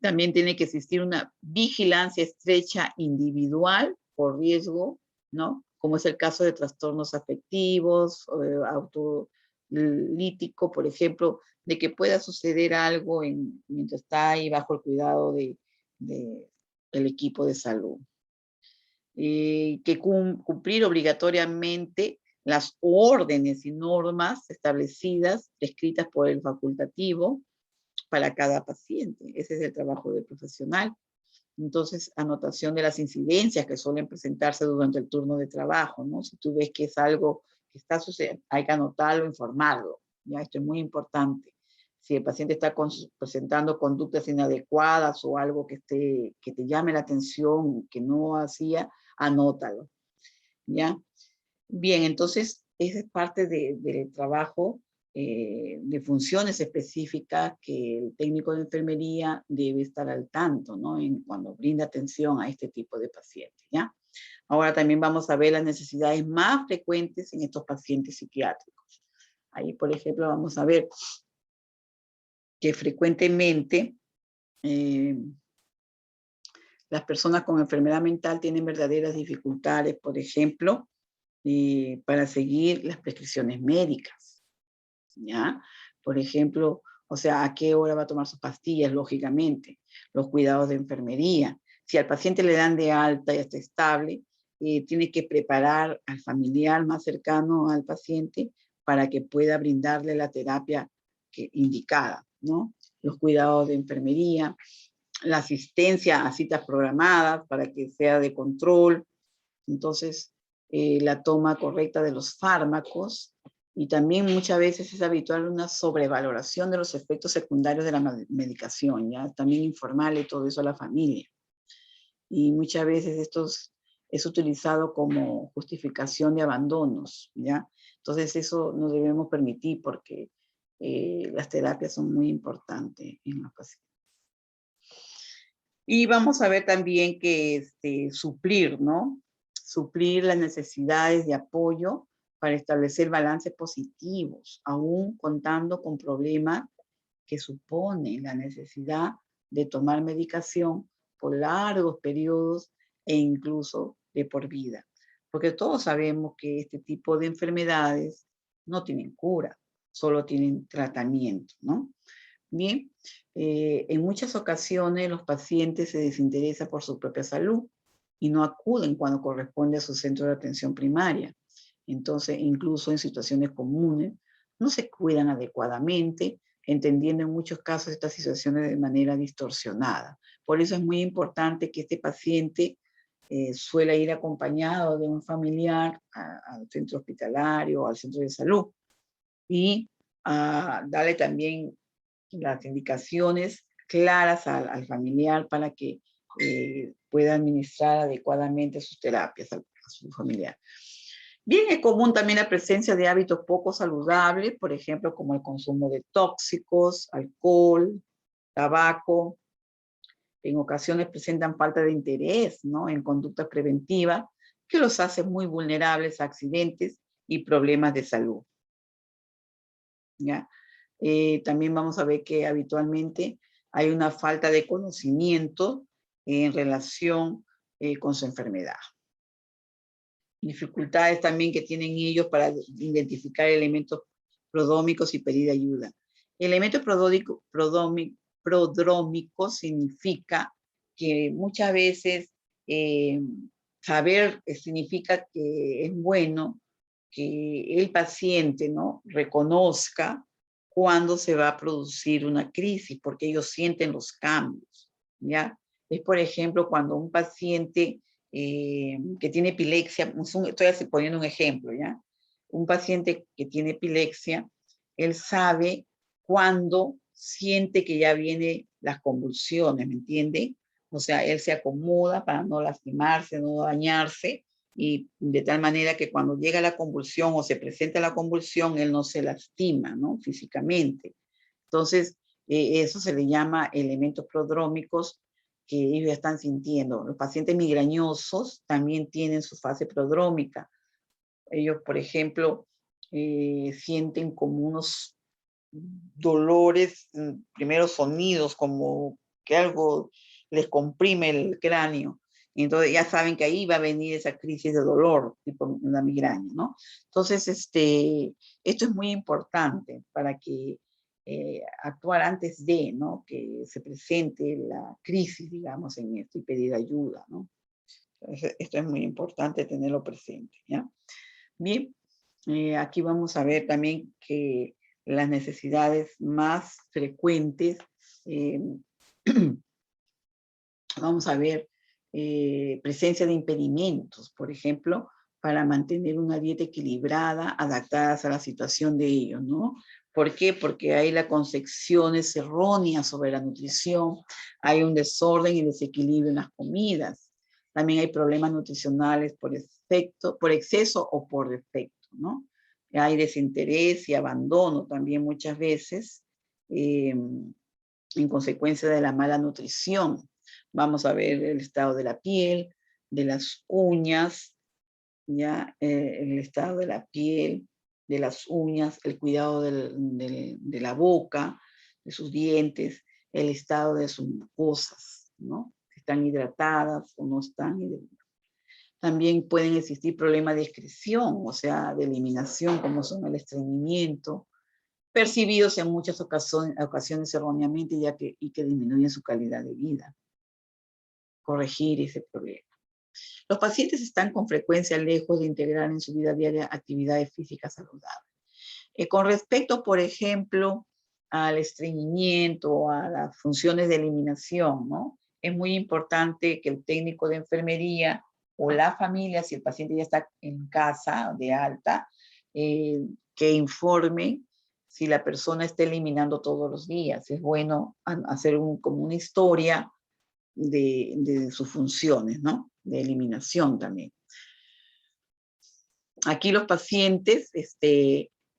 También tiene que existir una vigilancia estrecha individual por riesgo, ¿no? Como es el caso de trastornos afectivos, autolítico, por ejemplo, de que pueda suceder algo mientras está ahí bajo el cuidado del equipo de salud. Que cumplir obligatoriamente las órdenes y normas establecidas, escritas por el facultativo, para cada paciente. Ese es el trabajo del profesional. Entonces, anotación de las incidencias que suelen presentarse durante el turno de trabajo, ¿no? Si tú ves que es algo que está sucediendo, hay que anotarlo, informarlo, ¿ya? Esto es muy importante. Si el paciente está presentando conductas inadecuadas o algo que te llame la atención, que no hacía, anótalo, ¿ya? Bien, entonces, esa es parte del trabajo de funciones específicas que el técnico de enfermería debe estar al tanto, ¿no? Cuando brinda atención a este tipo de pacientes, ¿ya? Ahora también vamos a ver las necesidades más frecuentes en estos pacientes psiquiátricos. Ahí, por ejemplo, vamos a ver que frecuentemente las personas con enfermedad mental tienen verdaderas dificultades, por ejemplo, para seguir las prescripciones médicas, ¿ya? Por ejemplo, o sea, ¿a qué hora va a tomar sus pastillas? Lógicamente, los cuidados de enfermería. Si al paciente le dan de alta y está estable, tiene que preparar al familiar más cercano al paciente para que pueda brindarle la terapia indicada, ¿no? Los cuidados de enfermería, la asistencia a citas programadas para que sea de control. Entonces, la toma correcta de los fármacos, y también muchas veces es habitual una sobrevaloración de los efectos secundarios de la medicación, ¿ya? También informarle todo eso a la familia. Y muchas veces esto es utilizado como justificación de abandonos, ¿ya? Entonces eso no debemos permitir porque las terapias son muy importantes en los pacientes. Y vamos a ver también que suplir, ¿no? Suplir las necesidades de apoyo para establecer balances positivos, aún contando con problemas que supone la necesidad de tomar medicación por largos periodos e incluso de por vida. Porque todos sabemos que este tipo de enfermedades no tienen cura, solo tienen tratamiento, ¿no? Bien, en muchas ocasiones los pacientes se desinteresan por su propia salud y no acuden cuando corresponde a su centro de atención primaria. Entonces, incluso en situaciones comunes, no se cuidan adecuadamente, entendiendo en muchos casos estas situaciones de manera distorsionada. Por eso es muy importante que este paciente suele ir acompañado de un familiar al centro hospitalario o al centro de salud y darle también las indicaciones claras al familiar para que pueda administrar adecuadamente sus terapias a su familiar. Bien, es común también la presencia de hábitos poco saludables, por ejemplo, como el consumo de tóxicos, alcohol, tabaco. En ocasiones presentan falta de interés, ¿no?, en conductas preventivas que los hace muy vulnerables a accidentes y problemas de salud, ¿ya? También vamos a ver que habitualmente hay una falta de conocimiento en relación con su enfermedad. Dificultades también que tienen ellos para identificar elementos prodrómicos y pedir ayuda. Elemento prodrómico significa que muchas veces saber significa que es bueno que el paciente, ¿no?, reconozca cuándo se va a producir una crisis, porque ellos sienten los cambios, ¿ya? Es, por ejemplo, cuando un paciente que tiene epilepsia, estoy poniendo un ejemplo, ¿ya? Un paciente que tiene epilepsia, él sabe cuándo siente que ya vienen las convulsiones, ¿me entiende? O sea, él se acomoda para no lastimarse, no dañarse, y de tal manera que cuando llega la convulsión o se presenta la convulsión, él no se lastima, ¿no?, físicamente. Entonces, eso se le llama elementos prodrómicos que ellos ya están sintiendo. Los pacientes migrañosos también tienen su fase prodrómica. Ellos, por ejemplo, sienten como unos dolores, primero sonidos, como que algo les comprime el cráneo. Y entonces ya saben que ahí va a venir esa crisis de dolor, tipo una migraña, ¿no? Entonces, esto es muy importante para que actuar antes de, ¿no?, que se presente la crisis, digamos, en esto, y pedir ayuda, ¿no? Entonces, esto es muy importante tenerlo presente, ¿ya? Bien, aquí vamos a ver también que las necesidades más frecuentes, eh, vamos a ver presencia de impedimentos, por ejemplo, para mantener una dieta equilibrada, adaptadas a la situación de ellos, ¿no? ¿Por qué? Porque hay las concepciones erróneas sobre la nutrición, hay un desorden y desequilibrio en las comidas, también hay problemas nutricionales por exceso o por defecto, ¿no? Hay desinterés y abandono también muchas veces, en consecuencia de la mala nutrición. Vamos a ver el estado de la piel, de las uñas, ya, el estado de la piel, de las uñas, el cuidado de la boca, de sus dientes, el estado de sus mucosas, ¿no? Si están hidratadas o no están hidratadas. También pueden existir problemas de excreción, o sea, de eliminación, como son el estreñimiento, percibidos en muchas ocasiones erróneamente, y que disminuyen su calidad de vida. Corregir ese problema. Los pacientes están con frecuencia lejos de integrar en su vida diaria actividades físicas saludables. Con respecto, por ejemplo, al estreñimiento, a las funciones de eliminación, ¿no?, es muy importante que el técnico de enfermería o la familia, si el paciente ya está en casa de alta, que informe si la persona está eliminando todos los días. Es bueno hacer como una historia de sus funciones, ¿no?, de eliminación también. Aquí los pacientes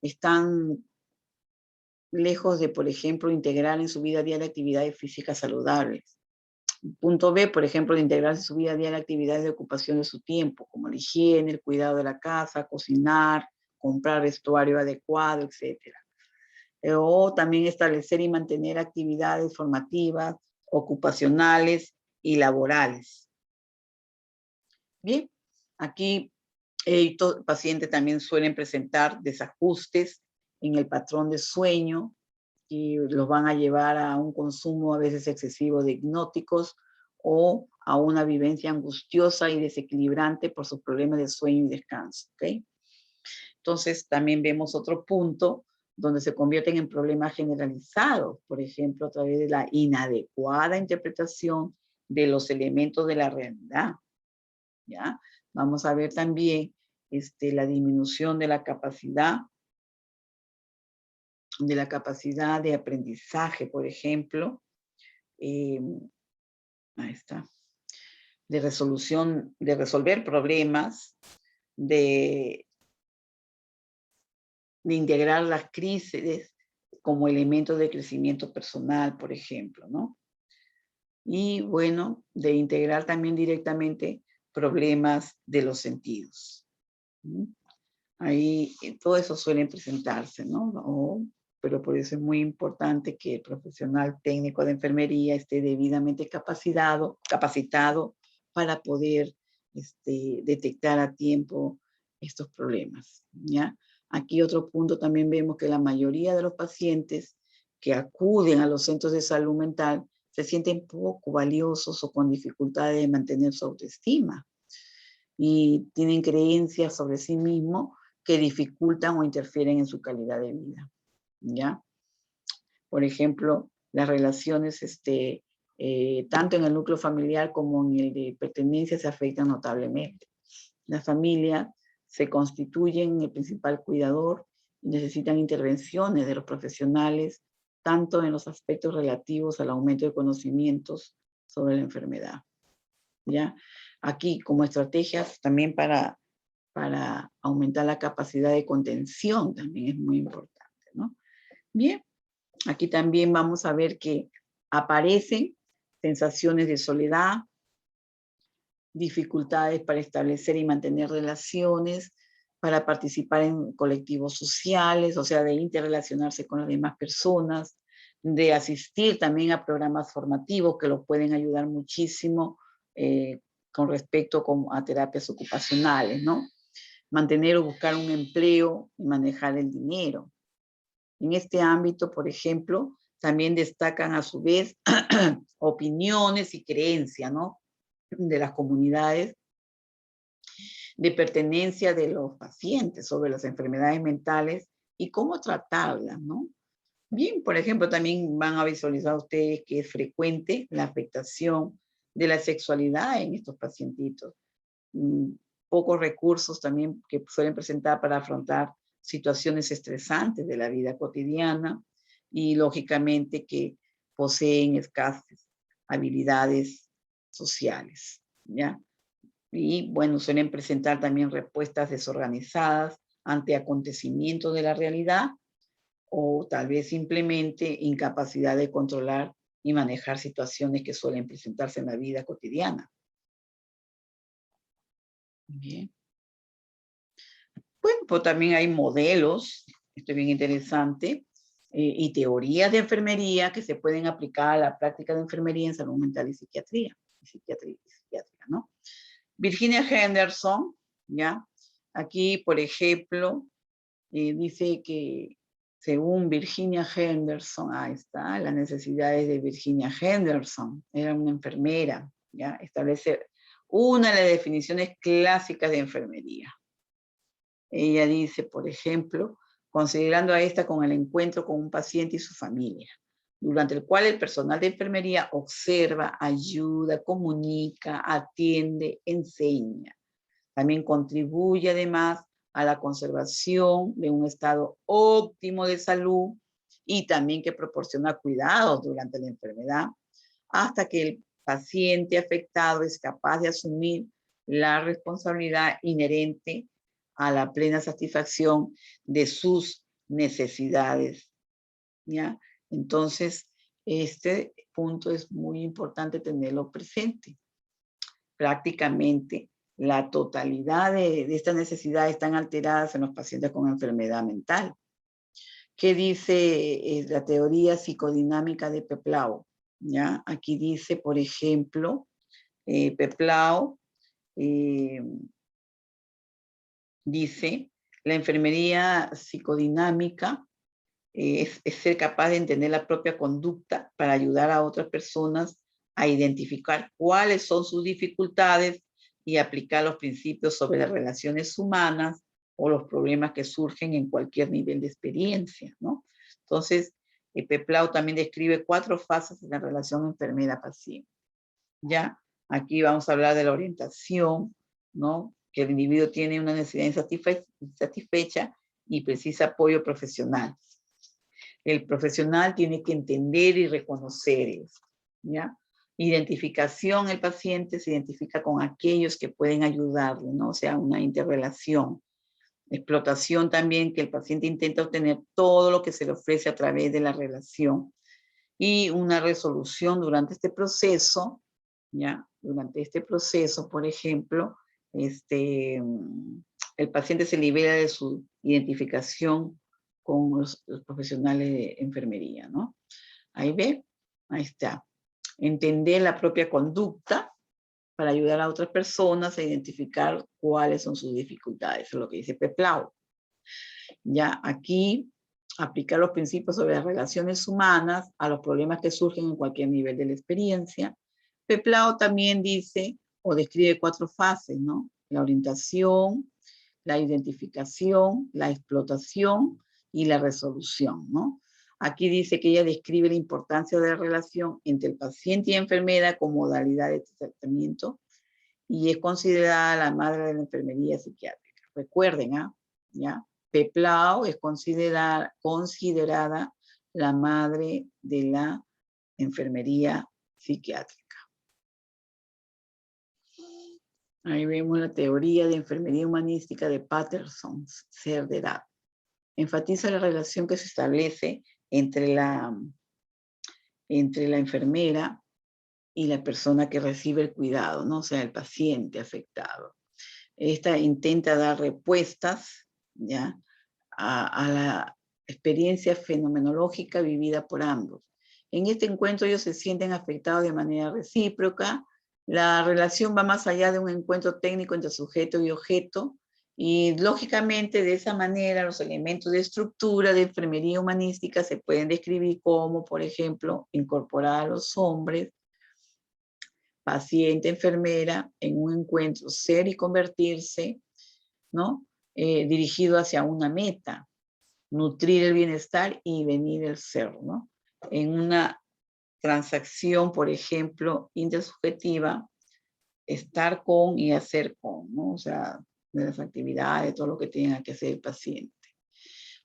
están lejos de, por ejemplo, integrar en su vida diaria actividades físicas saludables. Punto B, por ejemplo, de integrar en su vida diaria actividades de ocupación de su tiempo, como la higiene, el cuidado de la casa, cocinar, comprar vestuario adecuado, etc. O también establecer y mantener actividades formativas, ocupacionales y laborales. Bien, aquí pacientes también suelen presentar desajustes en el patrón de sueño y los van a llevar a un consumo a veces excesivo de hipnóticos o a una vivencia angustiosa y desequilibrante por sus problemas de sueño y descanso, ¿ok? Entonces también vemos otro punto donde se convierten en problemas generalizados, por ejemplo, a través de la inadecuada interpretación de los elementos de la realidad, ¿ya? Vamos a ver también la disminución de la capacidad de aprendizaje, por ejemplo, ahí está, de resolver problemas, de integrar las crisis como elementos de crecimiento personal, por ejemplo, ¿no? Y bueno, de integrar también directamente problemas de los sentidos. Ahí todo eso suele presentarse, ¿no? Pero por eso es muy importante que el profesional técnico de enfermería esté debidamente capacitado para poder detectar a tiempo estos problemas, ¿ya? Aquí otro punto, también vemos que la mayoría de los pacientes que acuden a los centros de salud mental se sienten poco valiosos o con dificultades de mantener su autoestima y tienen creencias sobre sí mismos que dificultan o interfieren en su calidad de vida, ¿ya? Por ejemplo, las relaciones, tanto en el núcleo familiar como en el de pertenencia se afectan notablemente. Las familias se constituyen el principal cuidador y necesitan intervenciones de los profesionales, tanto en los aspectos relativos al aumento de conocimientos sobre la enfermedad, ¿ya? Aquí, como estrategias también para aumentar la capacidad de contención, también es muy importante, ¿no? Bien, aquí también vamos a ver que aparecen sensaciones de soledad, dificultades para establecer y mantener relaciones, para participar en colectivos sociales, o sea, de interrelacionarse con las demás personas, de asistir también a programas formativos que los pueden ayudar muchísimo con respecto a terapias ocupacionales, ¿no? Mantener o buscar un empleo y manejar el dinero. En este ámbito, por ejemplo, también destacan a su vez opiniones y creencias, ¿no?, de las comunidades de pertenencia de los pacientes sobre las enfermedades mentales y cómo tratarlas, ¿no? Bien, por ejemplo, también van a visualizar ustedes que es frecuente la afectación de la sexualidad en estos pacientitos. Pocos recursos también que suelen presentar para afrontar situaciones estresantes de la vida cotidiana y lógicamente que poseen escasas habilidades sociales, ¿ya? Y bueno, suelen presentar también respuestas desorganizadas ante acontecimientos de la realidad o tal vez simplemente incapacidad de controlar y manejar situaciones que suelen presentarse en la vida cotidiana. Bien. Bueno, pues también hay modelos, esto es bien interesante, y teorías de enfermería que se pueden aplicar a la práctica de enfermería en salud mental y psiquiatría, ¿no? Virginia Henderson, ¿ya? Aquí, por ejemplo, dice que según Virginia Henderson, ahí está, las necesidades de Virginia Henderson, era una enfermera, ¿ya? Establece una de las definiciones clásicas de enfermería. Ella dice, por ejemplo, considerando a esta con el encuentro con un paciente y su familia, durante el cual el personal de enfermería observa, ayuda, comunica, atiende, enseña. También contribuye además a la conservación de un estado óptimo de salud y también que proporciona cuidados durante la enfermedad hasta que el paciente afectado es capaz de asumir la responsabilidad inherente a la plena satisfacción de sus necesidades, ¿ya? Entonces, este punto es muy importante tenerlo presente. Prácticamente la totalidad de estas necesidades están alteradas en los pacientes con enfermedad mental. ¿Qué dice la teoría psicodinámica de Peplau? ¿Ya? Aquí dice, por ejemplo, Peplau dice, la enfermería psicodinámica es ser capaz de entender la propia conducta para ayudar a otras personas a identificar cuáles son sus dificultades y aplicar los principios sobre las relaciones humanas o los problemas que surgen en cualquier nivel de experiencia, ¿no? Entonces, Peplau también describe 4 fases de la relación enfermera-paciente. Ya, aquí vamos a hablar de la orientación, ¿no? Que el individuo tiene una necesidad insatisfecha y precisa apoyo profesional. El profesional tiene que entender y reconocer eso, ¿ya? Identificación, el paciente se identifica con aquellos que pueden ayudarle, ¿no? O sea, una interrelación. Explotación también, que el paciente intenta obtener todo lo que se le ofrece a través de la relación. Y una resolución durante este proceso, ¿ya? Durante este proceso, por ejemplo, el paciente se libera de su identificación con los profesionales de enfermería, ¿no? Ahí ve, ahí está. Entender la propia conducta para ayudar a otras personas a identificar cuáles son sus dificultades, es lo que dice Peplau. Ya aquí Aplicar los principios sobre las relaciones humanas a los problemas que surgen en cualquier nivel de la experiencia. Peplao también dice o describe 4 fases, ¿no? La orientación, la identificación, la explotación y la resolución, ¿no? Aquí dice que ella describe la importancia de la relación entre el paciente y enfermera como modalidad de tratamiento y es considerada la madre de la enfermería psiquiátrica. Recuerden, ¿ya? Peplao es considerada la madre de la enfermería psiquiátrica. Ahí vemos la teoría de enfermería humanística de Patterson, Cerderat. Enfatiza la relación que se establece entre la enfermera y la persona que recibe el cuidado, ¿no? O sea, el paciente afectado. Esta intenta dar respuestas, ¿ya? A la experiencia fenomenológica vivida por ambos. En este encuentro ellos se sienten afectados de manera recíproca. La relación va más allá de un encuentro técnico entre sujeto y objeto, y lógicamente de esa manera los elementos de estructura de enfermería humanística se pueden describir como, por ejemplo, incorporar a los hombres, paciente, enfermera, en un encuentro ser y convertirse, ¿no? Dirigido hacia una meta, nutrir el bienestar y venir el ser, ¿no? En una transacción, por ejemplo, intersubjetiva, estar con y hacer con, ¿no? O sea, de las actividades, todo lo que tenga que hacer el paciente.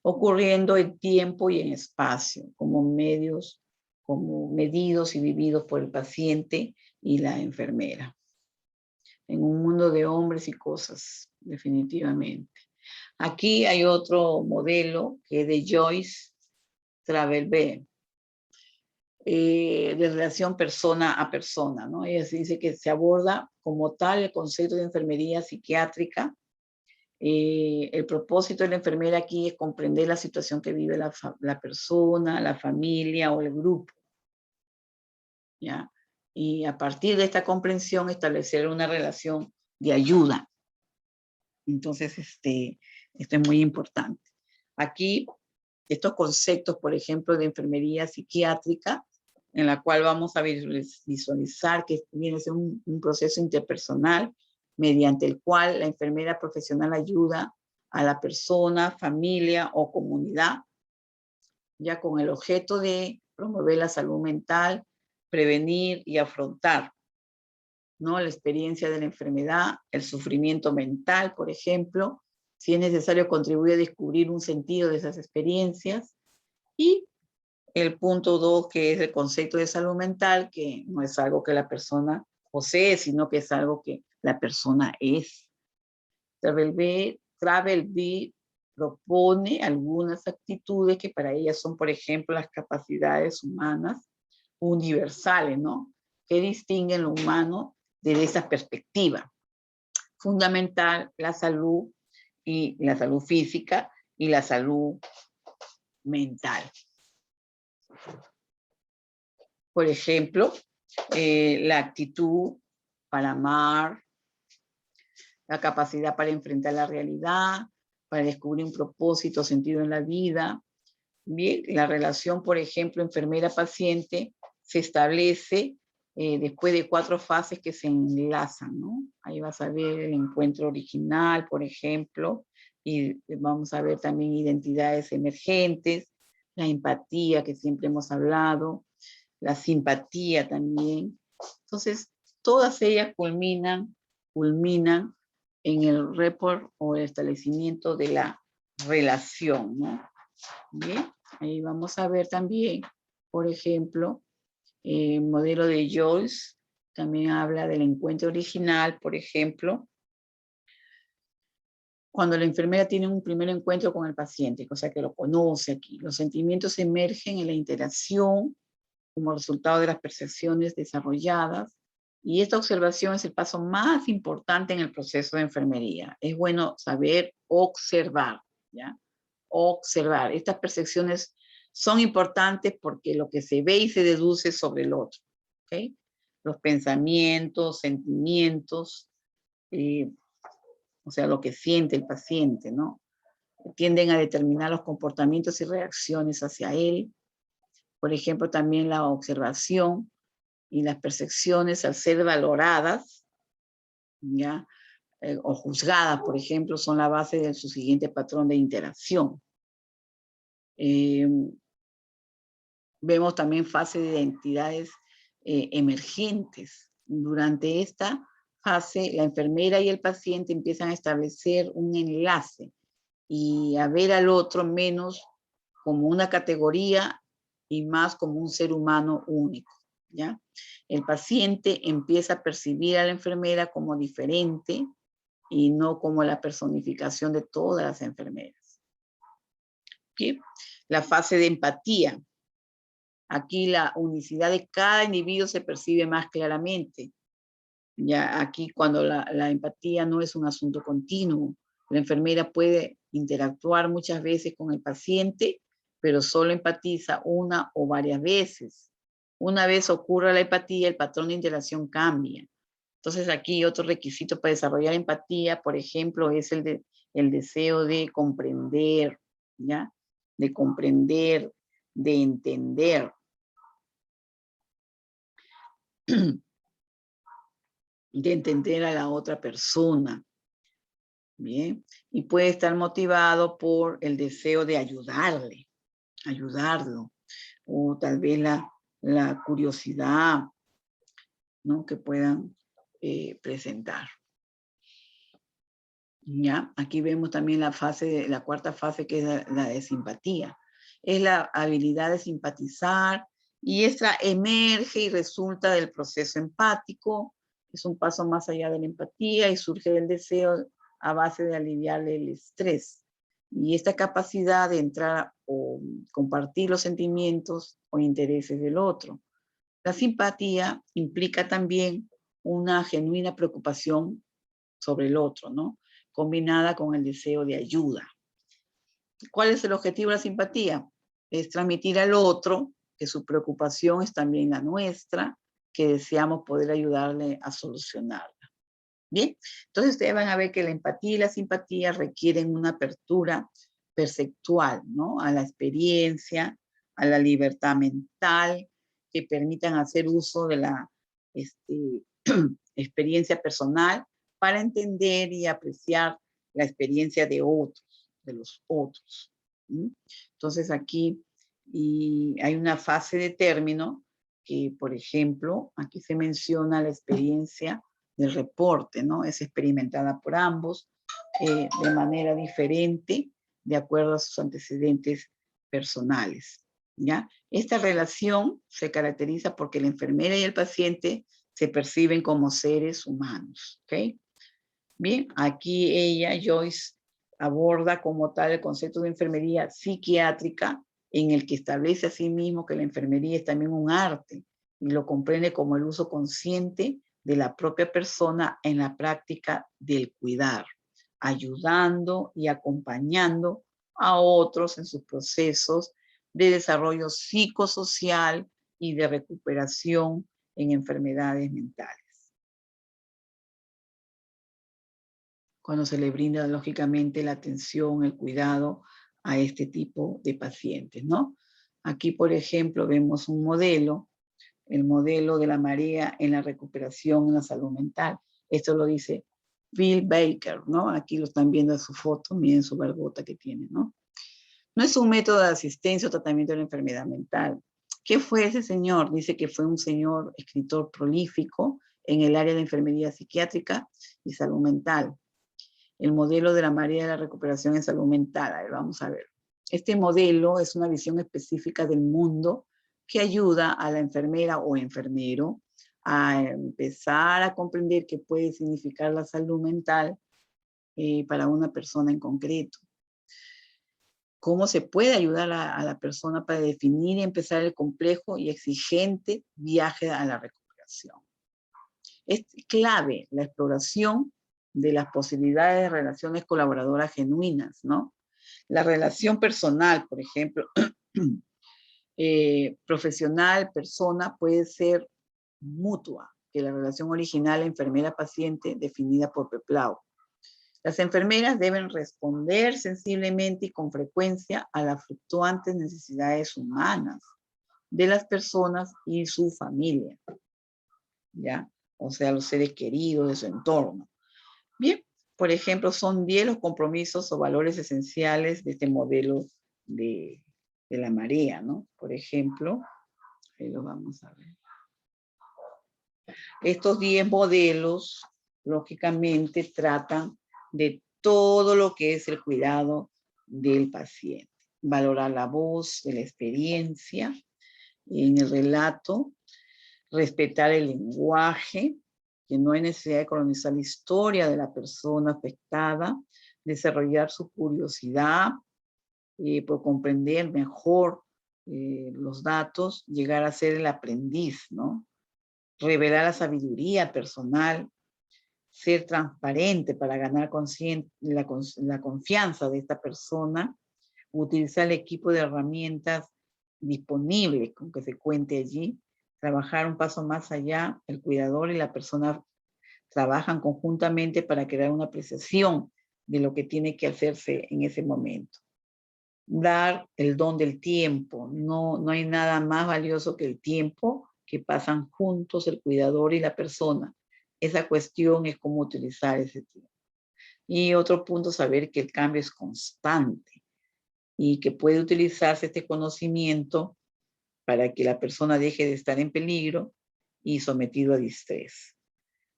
Ocurriendo en tiempo y en espacio, como medios, como medidos y vividos por el paciente y la enfermera. En un mundo de hombres y cosas, definitivamente. Aquí hay otro modelo que es de Joyce Travelberg, de relación persona a persona, ¿no? Ella dice que se aborda como tal el concepto de enfermería psiquiátrica. El propósito de la enfermera aquí es comprender la situación que vive la persona, la familia o el grupo, ¿ya? Y a partir de esta comprensión establecer una relación de ayuda. Entonces, esto es muy importante. Aquí, estos conceptos, por ejemplo, de enfermería psiquiátrica, en la cual vamos a visualizar que viene a ser un proceso interpersonal mediante el cual la enfermera profesional ayuda a la persona, familia o comunidad, ya con el objeto de promover la salud mental, prevenir y afrontar, ¿no? La experiencia de la enfermedad, el sufrimiento mental, por ejemplo, si es necesario contribuir a descubrir un sentido de esas experiencias, y el punto 2, que es el concepto de salud mental, que no es algo que la persona posee, sino que es algo que la persona es. Travelberg propone algunas actitudes que para ella son, por ejemplo, las capacidades humanas universales, ¿no? Que distinguen lo humano desde esa perspectiva. Fundamental, la salud física y la salud mental. Por ejemplo, la actitud para amar, la capacidad para enfrentar la realidad, para descubrir un propósito, sentido en la vida. Bien, la relación, por ejemplo, enfermera-paciente se establece después de 4 fases que se enlazan, ¿no? Ahí vas a ver el encuentro original, por ejemplo, y vamos a ver también identidades emergentes, la empatía que siempre hemos hablado, la simpatía también. Entonces, todas ellas culminan en el report o el establecimiento de la relación, ¿no? Bien, ahí vamos a ver también, por ejemplo, el modelo de Joyce también habla del encuentro original, por ejemplo, cuando la enfermera tiene un primer encuentro con el paciente, cosa que lo conoce aquí. Los sentimientos emergen en la interacción como resultado de las percepciones desarrolladas, y esta observación es el paso más importante en el proceso de enfermería. Es bueno saber observar, ¿ya? Observar. Estas percepciones son importantes porque lo que se ve y se deduce sobre el otro, ¿ok? Los pensamientos, sentimientos, o sea, lo que siente el paciente, ¿no? tienden a determinar los comportamientos y reacciones hacia él. Por ejemplo, también la observación y las percepciones al ser valoradas, ¿ya? O juzgadas, por ejemplo, son la base de su siguiente patrón de interacción. Vemos también fase de identidades emergentes. Durante esta fase, la enfermera y el paciente empiezan a establecer un enlace y a ver al otro menos como una categoría y más como un ser humano único, ¿ya? El paciente empieza a percibir a la enfermera como diferente y no como la personificación de todas las enfermeras. ¿Okay? La fase de empatía. Aquí la unicidad de cada individuo se percibe más claramente. Ya aquí cuando la empatía no es un asunto continuo, la enfermera puede interactuar muchas veces con el paciente, pero solo empatiza una o varias veces. Una vez ocurra la empatía, el patrón de interacción cambia. Entonces aquí otro requisito para desarrollar empatía, por ejemplo, es el deseo de comprender, ¿ya? De comprender, de entender. De entender a la otra persona, ¿bien? Y puede estar motivado por el deseo de ayudarlo, o tal vez la curiosidad, ¿no? Que puedan presentar. ¿Ya? Aquí vemos también la cuarta fase, que es la de simpatía. Es la habilidad de simpatizar, y esta emerge y resulta del proceso empático. Es un paso más allá de la empatía y surge del deseo a base de aliviar el estrés. Y esta capacidad de entrar o compartir los sentimientos o intereses del otro. La simpatía implica también una genuina preocupación sobre el otro, ¿no? Combinada con el deseo de ayuda. ¿Cuál es el objetivo de la simpatía? Es transmitir al otro que su preocupación es también la nuestra, que deseamos poder ayudarle a solucionarla. Bien, entonces ustedes van a ver que la empatía y la simpatía requieren una apertura perceptual, ¿no? A la experiencia, a la libertad mental, que permitan hacer uso de la experiencia personal para entender y apreciar la experiencia de otros, de los otros. ¿Sí? Entonces aquí hay una fase de término que, por ejemplo, aquí se menciona la experiencia del reporte, ¿no? Es experimentada por ambos de manera diferente, de acuerdo a sus antecedentes personales, ¿ya? Esta relación se caracteriza porque la enfermera y el paciente se perciben como seres humanos, ¿ok? Bien, aquí ella, Joyce, aborda como tal el concepto de enfermería psiquiátrica, en el que establece a sí mismo que la enfermería es también un arte y lo comprende como el uso consciente de la propia persona en la práctica del cuidar, ayudando y acompañando a otros en sus procesos de desarrollo psicosocial y de recuperación en enfermedades mentales. Cuando se le brinda lógicamente la atención, el cuidado a este tipo de pacientes, ¿no? Aquí, por ejemplo, vemos un modelo, el modelo de la marea en la recuperación en la salud mental. Esto lo dice Phil Baker, ¿no? Aquí lo están viendo en su foto, miren su barbota que tiene, ¿no? No es un método de asistencia o tratamiento de la enfermedad mental. ¿Qué fue ese señor? Dice que fue un señor escritor prolífico en el área de enfermería psiquiátrica y salud mental. El modelo de la marea de la recuperación en salud mental. A ver, vamos a ver. Este modelo es una visión específica del mundo que ayuda a la enfermera o enfermero a empezar a comprender qué puede significar la salud mental para una persona en concreto. Cómo se puede ayudar a la persona para definir y empezar el complejo y exigente viaje a la recuperación. Es clave la exploración de las posibilidades de relaciones colaboradoras genuinas, ¿no? La relación personal, por ejemplo, profesional, persona, puede ser mutua, que la relación original enfermera-paciente definida por Peplau. Las enfermeras deben responder sensiblemente y con frecuencia a las fluctuantes necesidades humanas de las personas y su familia, ¿ya? O sea, los seres queridos de su entorno. Bien, por ejemplo, son 10 los compromisos o valores esenciales de este modelo de la marea, ¿no? Por ejemplo, ahí lo vamos a ver. Estos 10 modelos, lógicamente, tratan de todo lo que es el cuidado del paciente. Valorar la voz de la experiencia en el relato, respetar el lenguaje, que no hay necesidad de colonizar la historia de la persona afectada, desarrollar su curiosidad por comprender mejor los datos, llegar a ser el aprendiz, ¿no? Revelar la sabiduría personal, ser transparente para ganar la confianza de esta persona, utilizar el equipo de herramientas disponibles con que se cuente allí, trabajar un paso más allá, el cuidador y la persona trabajan conjuntamente para crear una apreciación de lo que tiene que hacerse en ese momento. Dar el don del tiempo, no hay nada más valioso que el tiempo que pasan juntos el cuidador y la persona. Esa cuestión es cómo utilizar ese tiempo. Y otro punto, saber que el cambio es constante y que puede utilizarse este conocimiento para que la persona deje de estar en peligro y sometido a distrés.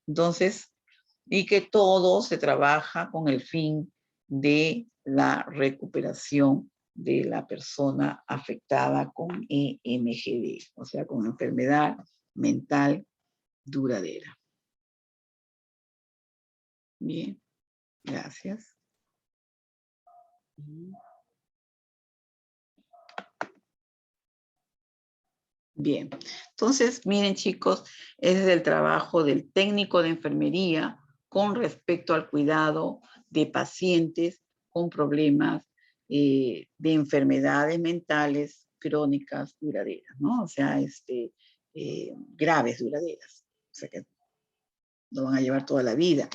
Entonces, y que todo se trabaja con el fin de la recuperación de la persona afectada con EMGD, o sea, con enfermedad mental duradera. Bien, gracias. Bien, entonces miren chicos, ese es el trabajo del técnico de enfermería con respecto al cuidado de pacientes con problemas de enfermedades mentales crónicas duraderas, ¿no? O sea, graves duraderas, o sea que no van a llevar toda la vida.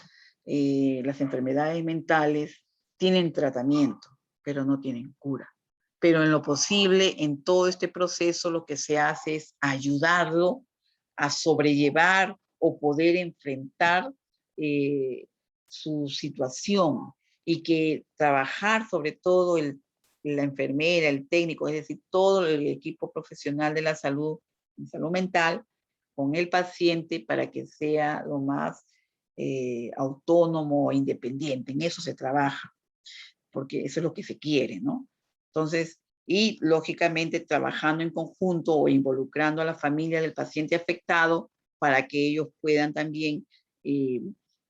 Las enfermedades mentales tienen tratamiento, pero no tienen cura. Pero en lo posible, en todo este proceso, lo que se hace es ayudarlo a sobrellevar o poder enfrentar su situación y que trabajar sobre todo la enfermera, el técnico, es decir, todo el equipo profesional de la salud mental, con el paciente para que sea lo más autónomo e independiente. En eso se trabaja, porque eso es lo que se quiere, ¿no? Entonces, y lógicamente trabajando en conjunto o involucrando a la familia del paciente afectado para que ellos puedan también,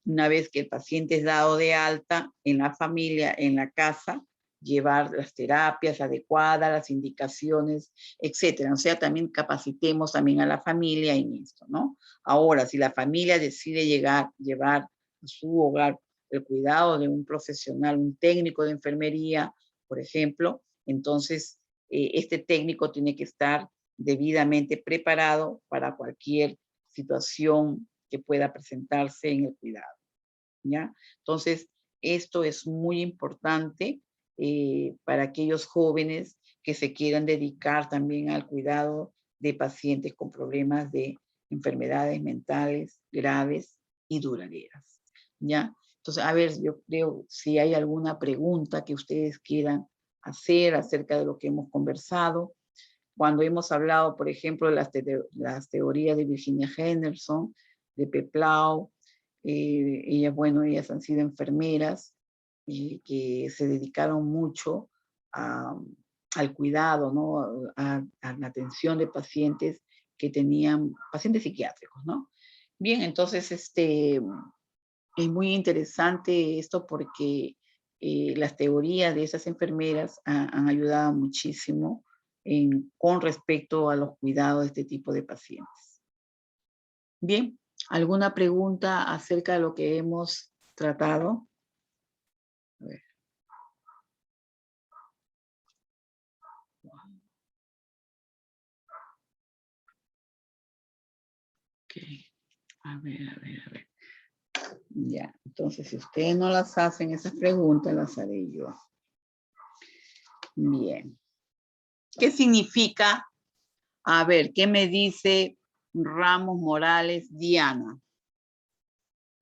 una vez que el paciente es dado de alta en la familia, en la casa, llevar las terapias adecuadas, las indicaciones, etcétera. O sea, también capacitemos también a la familia en esto, ¿no? Ahora, si la familia decide llevar a su hogar el cuidado de un profesional, un técnico de enfermería, por ejemplo, entonces este técnico tiene que estar debidamente preparado para cualquier situación que pueda presentarse en el cuidado, ¿ya? Entonces, esto es muy importante para aquellos jóvenes que se quieran dedicar también al cuidado de pacientes con problemas de enfermedades mentales graves y duraderas, ¿ya? Entonces, a ver, yo creo si hay alguna pregunta que ustedes quieran hacer acerca de lo que hemos conversado. Cuando hemos hablado, por ejemplo, de las teorías de Virginia Henderson, de Peplau, ellas han sido enfermeras y que se dedicaron mucho al cuidado, ¿no? A la atención de pacientes que tenían, pacientes psiquiátricos, ¿no? Bien, entonces, es muy interesante esto porque las teorías de esas enfermeras han ayudado muchísimo con respecto a los cuidados de este tipo de pacientes. Bien, ¿alguna pregunta acerca de lo que hemos tratado? A ver. Ok, a ver. Ya, Entonces, si ustedes no las hacen, esas preguntas las haré yo. Bien. ¿Qué significa? A ver, ¿qué me dice Ramos Morales Diana?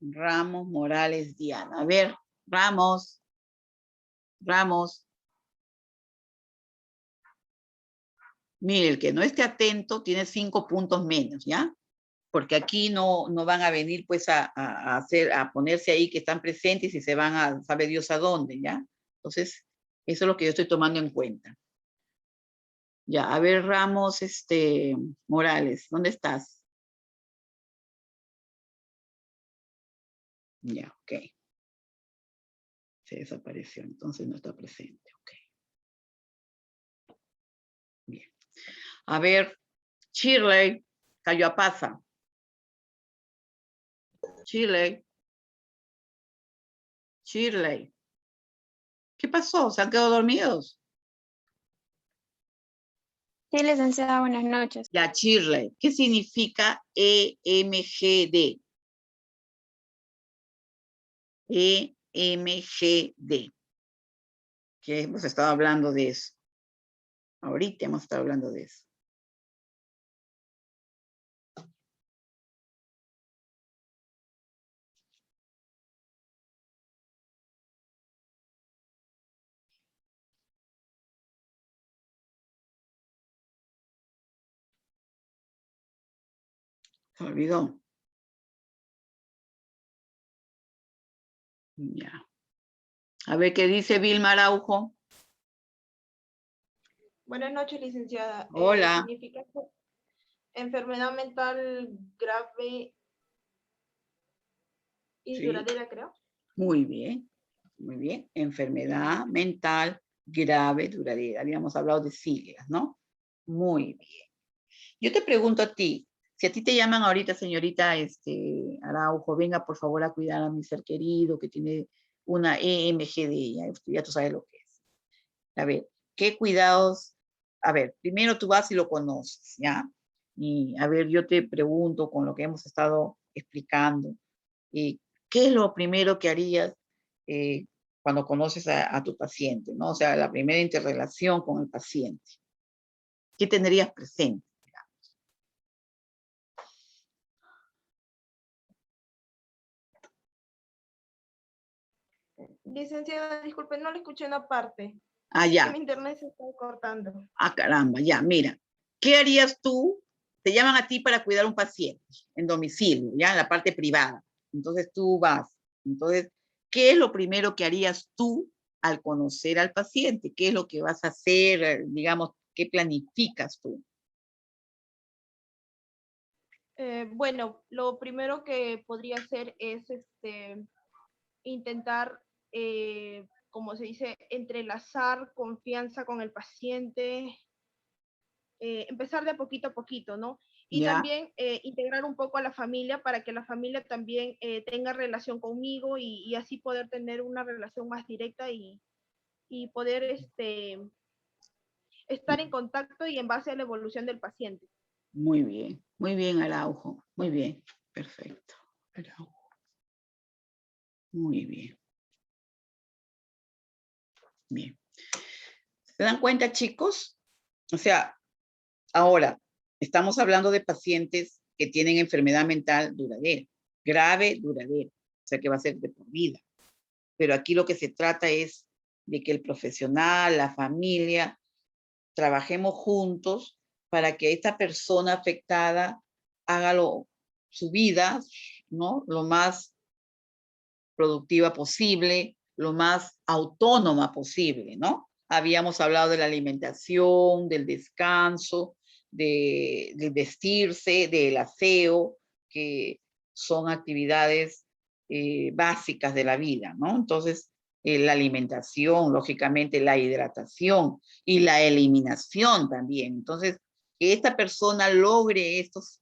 Ramos Morales Diana. A ver, Ramos. Mire, el que no esté atento tiene 5 puntos menos, ¿ya? Porque aquí no van a venir pues a ponerse ahí que están presentes y se van a, sabe Dios a dónde, ¿ya? Entonces, eso es lo que yo estoy tomando en cuenta. Ya, a ver, Ramos, Morales, ¿dónde estás? Ya, ok. Se desapareció, entonces no está presente, ok. Bien. A ver, Shirley, Cayoapasa. Shirley. ¿Qué pasó? ¿Se han quedado dormidos? Sí, licenciada, buenas noches. Ya, Shirley. ¿Qué significa EMGD? EMGD. Que hemos estado hablando de eso. Ahorita hemos estado hablando de eso. Se olvidó. Ya. A ver qué dice Vilma Araujo. Buenas noches, licenciada. Hola. Significa enfermedad mental grave y Sí. duradera, creo. Muy bien. Muy bien. Enfermedad mental grave, duradera. Habíamos hablado de siglas, ¿no? Muy bien. Yo te pregunto a ti, si a ti te llaman ahorita, señorita Araujo, venga por favor a cuidar a mi ser querido que tiene una EMGD, ya tú sabes lo que es. A ver, ¿qué cuidados? A ver, primero tú vas y lo conoces, ¿ya? Y a ver, yo te pregunto con lo que hemos estado explicando, ¿qué es lo primero que harías cuando conoces a tu paciente, ¿no? O sea, la primera interrelación con el paciente. ¿Qué tendrías presente? Licenciada, disculpe, no le escuché una parte. Ah, Es ya. que mi internet se está cortando. Ah, caramba, ya, mira. ¿Qué harías tú? Te llaman a ti para cuidar a un paciente en domicilio, ya en la parte privada. Entonces tú vas. Entonces, ¿qué es lo primero que harías tú al conocer al paciente? ¿Qué es lo que vas a hacer? Digamos, ¿qué planificas tú? Bueno, lo primero que podría hacer es intentar, como se dice, entrelazar confianza con el paciente, empezar de poquito a poquito, ¿no? Y ¿Ya? también integrar un poco a la familia para que la familia también tenga relación conmigo y así poder tener una relación más directa y poder estar en contacto y en base a la evolución del paciente. Muy bien, Araujo, muy bien, perfecto, Araujo, muy bien. Bien. ¿Se dan cuenta, chicos? O sea, ahora, estamos hablando de pacientes que tienen enfermedad mental duradera, grave, duradera, o sea que va a ser de por vida. Pero aquí lo que se trata es de que el profesional, la familia, trabajemos juntos para que esta persona afectada haga su vida, ¿no? Lo más productiva posible, lo más autónoma posible, ¿no? Habíamos hablado de la alimentación, del descanso, del vestirse, del aseo, que son actividades básicas de la vida, ¿no? Entonces, la alimentación, lógicamente la hidratación y la eliminación también. Entonces, que esta persona logre estas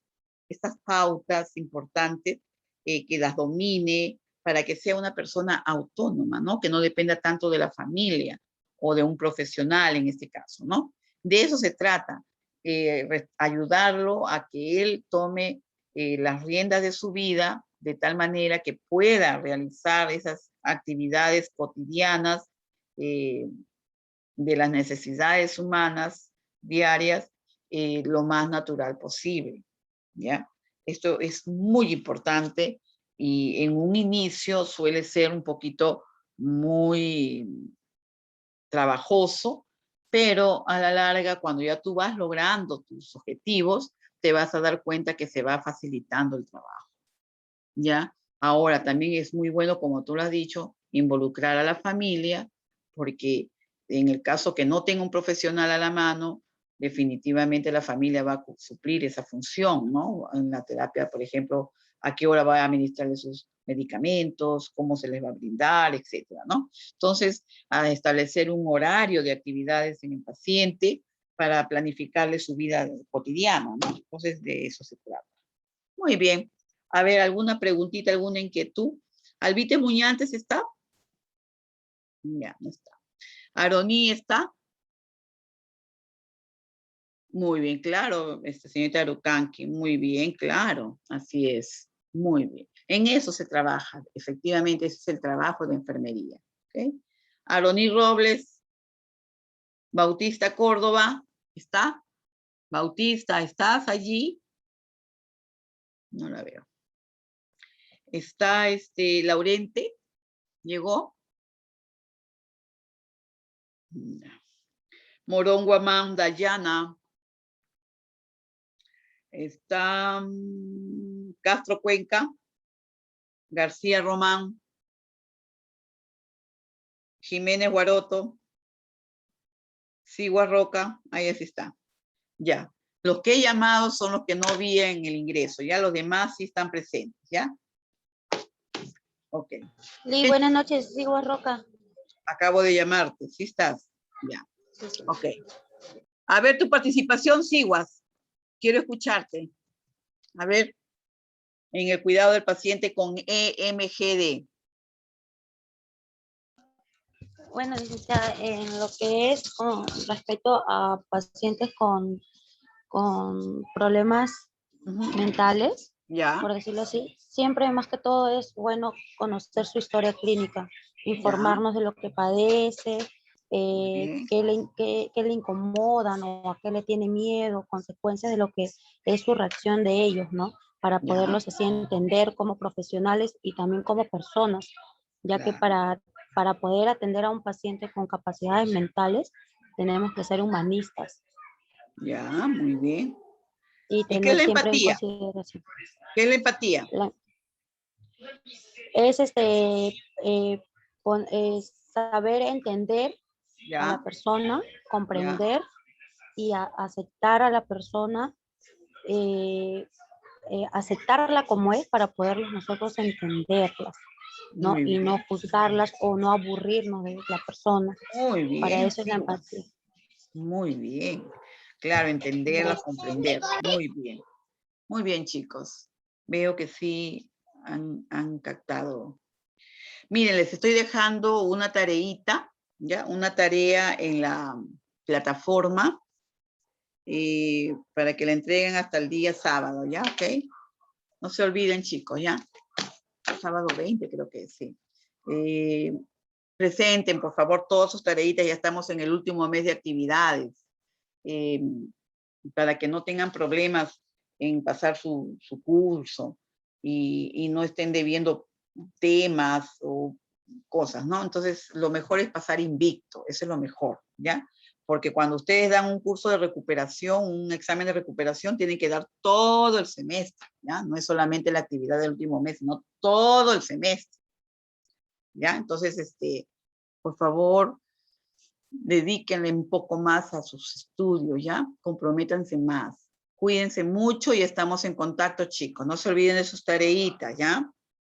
pautas importantes, que las domine, para que sea una persona autónoma, ¿no? Que no dependa tanto de la familia o de un profesional en este caso, ¿no? De eso se trata, ayudarlo a que él tome las riendas de su vida, de tal manera que pueda realizar esas actividades cotidianas de las necesidades humanas diarias lo más natural posible, ¿ya? Esto es muy importante y en un inicio suele ser un poquito muy trabajoso, pero a la larga, cuando ya tú vas logrando tus objetivos, te vas a dar cuenta que se va facilitando el trabajo, ¿ya? Ahora, también es muy bueno, como tú lo has dicho, involucrar a la familia, porque en el caso que no tenga un profesional a la mano, definitivamente la familia va a suplir esa función, ¿no? En la terapia, por ejemplo, a qué hora va a administrarle sus medicamentos, cómo se les va a brindar, etcétera, ¿no? Entonces, a establecer un horario de actividades en el paciente para planificarle su vida cotidiana, ¿no? Entonces, de eso se trata. Muy bien. A ver, ¿alguna preguntita, alguna inquietud? ¿Albite Muñantes está? Ya, no está. ¿Aroní está? Muy bien, claro, señorita Arucanqui, muy bien, claro, así es, muy bien. En eso se trabaja, efectivamente, ese es el trabajo de enfermería. ¿Okay? Aroní Robles, Bautista Córdoba, ¿está? Bautista, ¿estás allí? No la veo. ¿Está Laurente? ¿Llegó? No. Morón Guamán, Dayana. Está Castro Cuenca, García Román, Jiménez Guaroto, Sigua Roca, ahí sí está. Ya. Los que he llamado son los que no vi en el ingreso, ya los demás sí están presentes, ¿ya? Ok. Li, buenas noches, Sigua Roca. Acabo de llamarte, ¿sí estás? Ya. Sí, sí. Ok. A ver tu participación, Siguas. Quiero escucharte. A ver, en el cuidado del paciente con EMGD. Bueno, licenciada, en lo que es con respecto a pacientes con problemas mentales, Ya. por decirlo así, siempre más que todo es bueno conocer su historia clínica, informarnos de lo que padece, qué le incomodan o a qué le tiene miedo, consecuencias de lo que es su reacción de ellos, ¿no? Para Ya. poderlos así entender como profesionales y también como personas, ya que para poder atender a un paciente con capacidades mentales, tenemos que ser humanistas Ya, muy bien. y ¿Y qué es tener la siempre en empatía? consideración. ¿Qué es la empatía? Es saber entender a la Ya, persona, ya, comprender y aceptar a la persona, aceptarla como es para poder nosotros entenderlas, ¿no? muy Y no bien. juzgarlas o no aburrirnos de la persona. Muy Para bien, eso es la Siguas. empatía. Muy bien. Claro, entenderla, comprender. Muy bien. Muy bien, chicos. Veo que sí han captado. Miren, les estoy dejando una tareita, ¿ya? Una tarea en la plataforma para que la entreguen hasta el día sábado, ¿ya? ¿Ok? No se olviden, chicos, ¿ya? Sábado 20 creo que sí. Presenten, por favor, todas sus tareitas, ya estamos en el último mes de actividades, para que no tengan problemas en pasar su curso y no estén debiendo temas o cosas, ¿no? Entonces, lo mejor es pasar invicto, eso es lo mejor, ¿ya? Porque cuando ustedes dan un curso de recuperación, un examen de recuperación, tienen que dar todo el semestre, ¿ya? No es solamente la actividad del último mes, sino todo el semestre, ¿ya? Entonces, por favor, dedíquenle un poco más a sus estudios, ¿ya? Comprométanse más. Cuídense mucho y estamos en contacto, chicos. No se olviden de sus tareitas, ¿ya?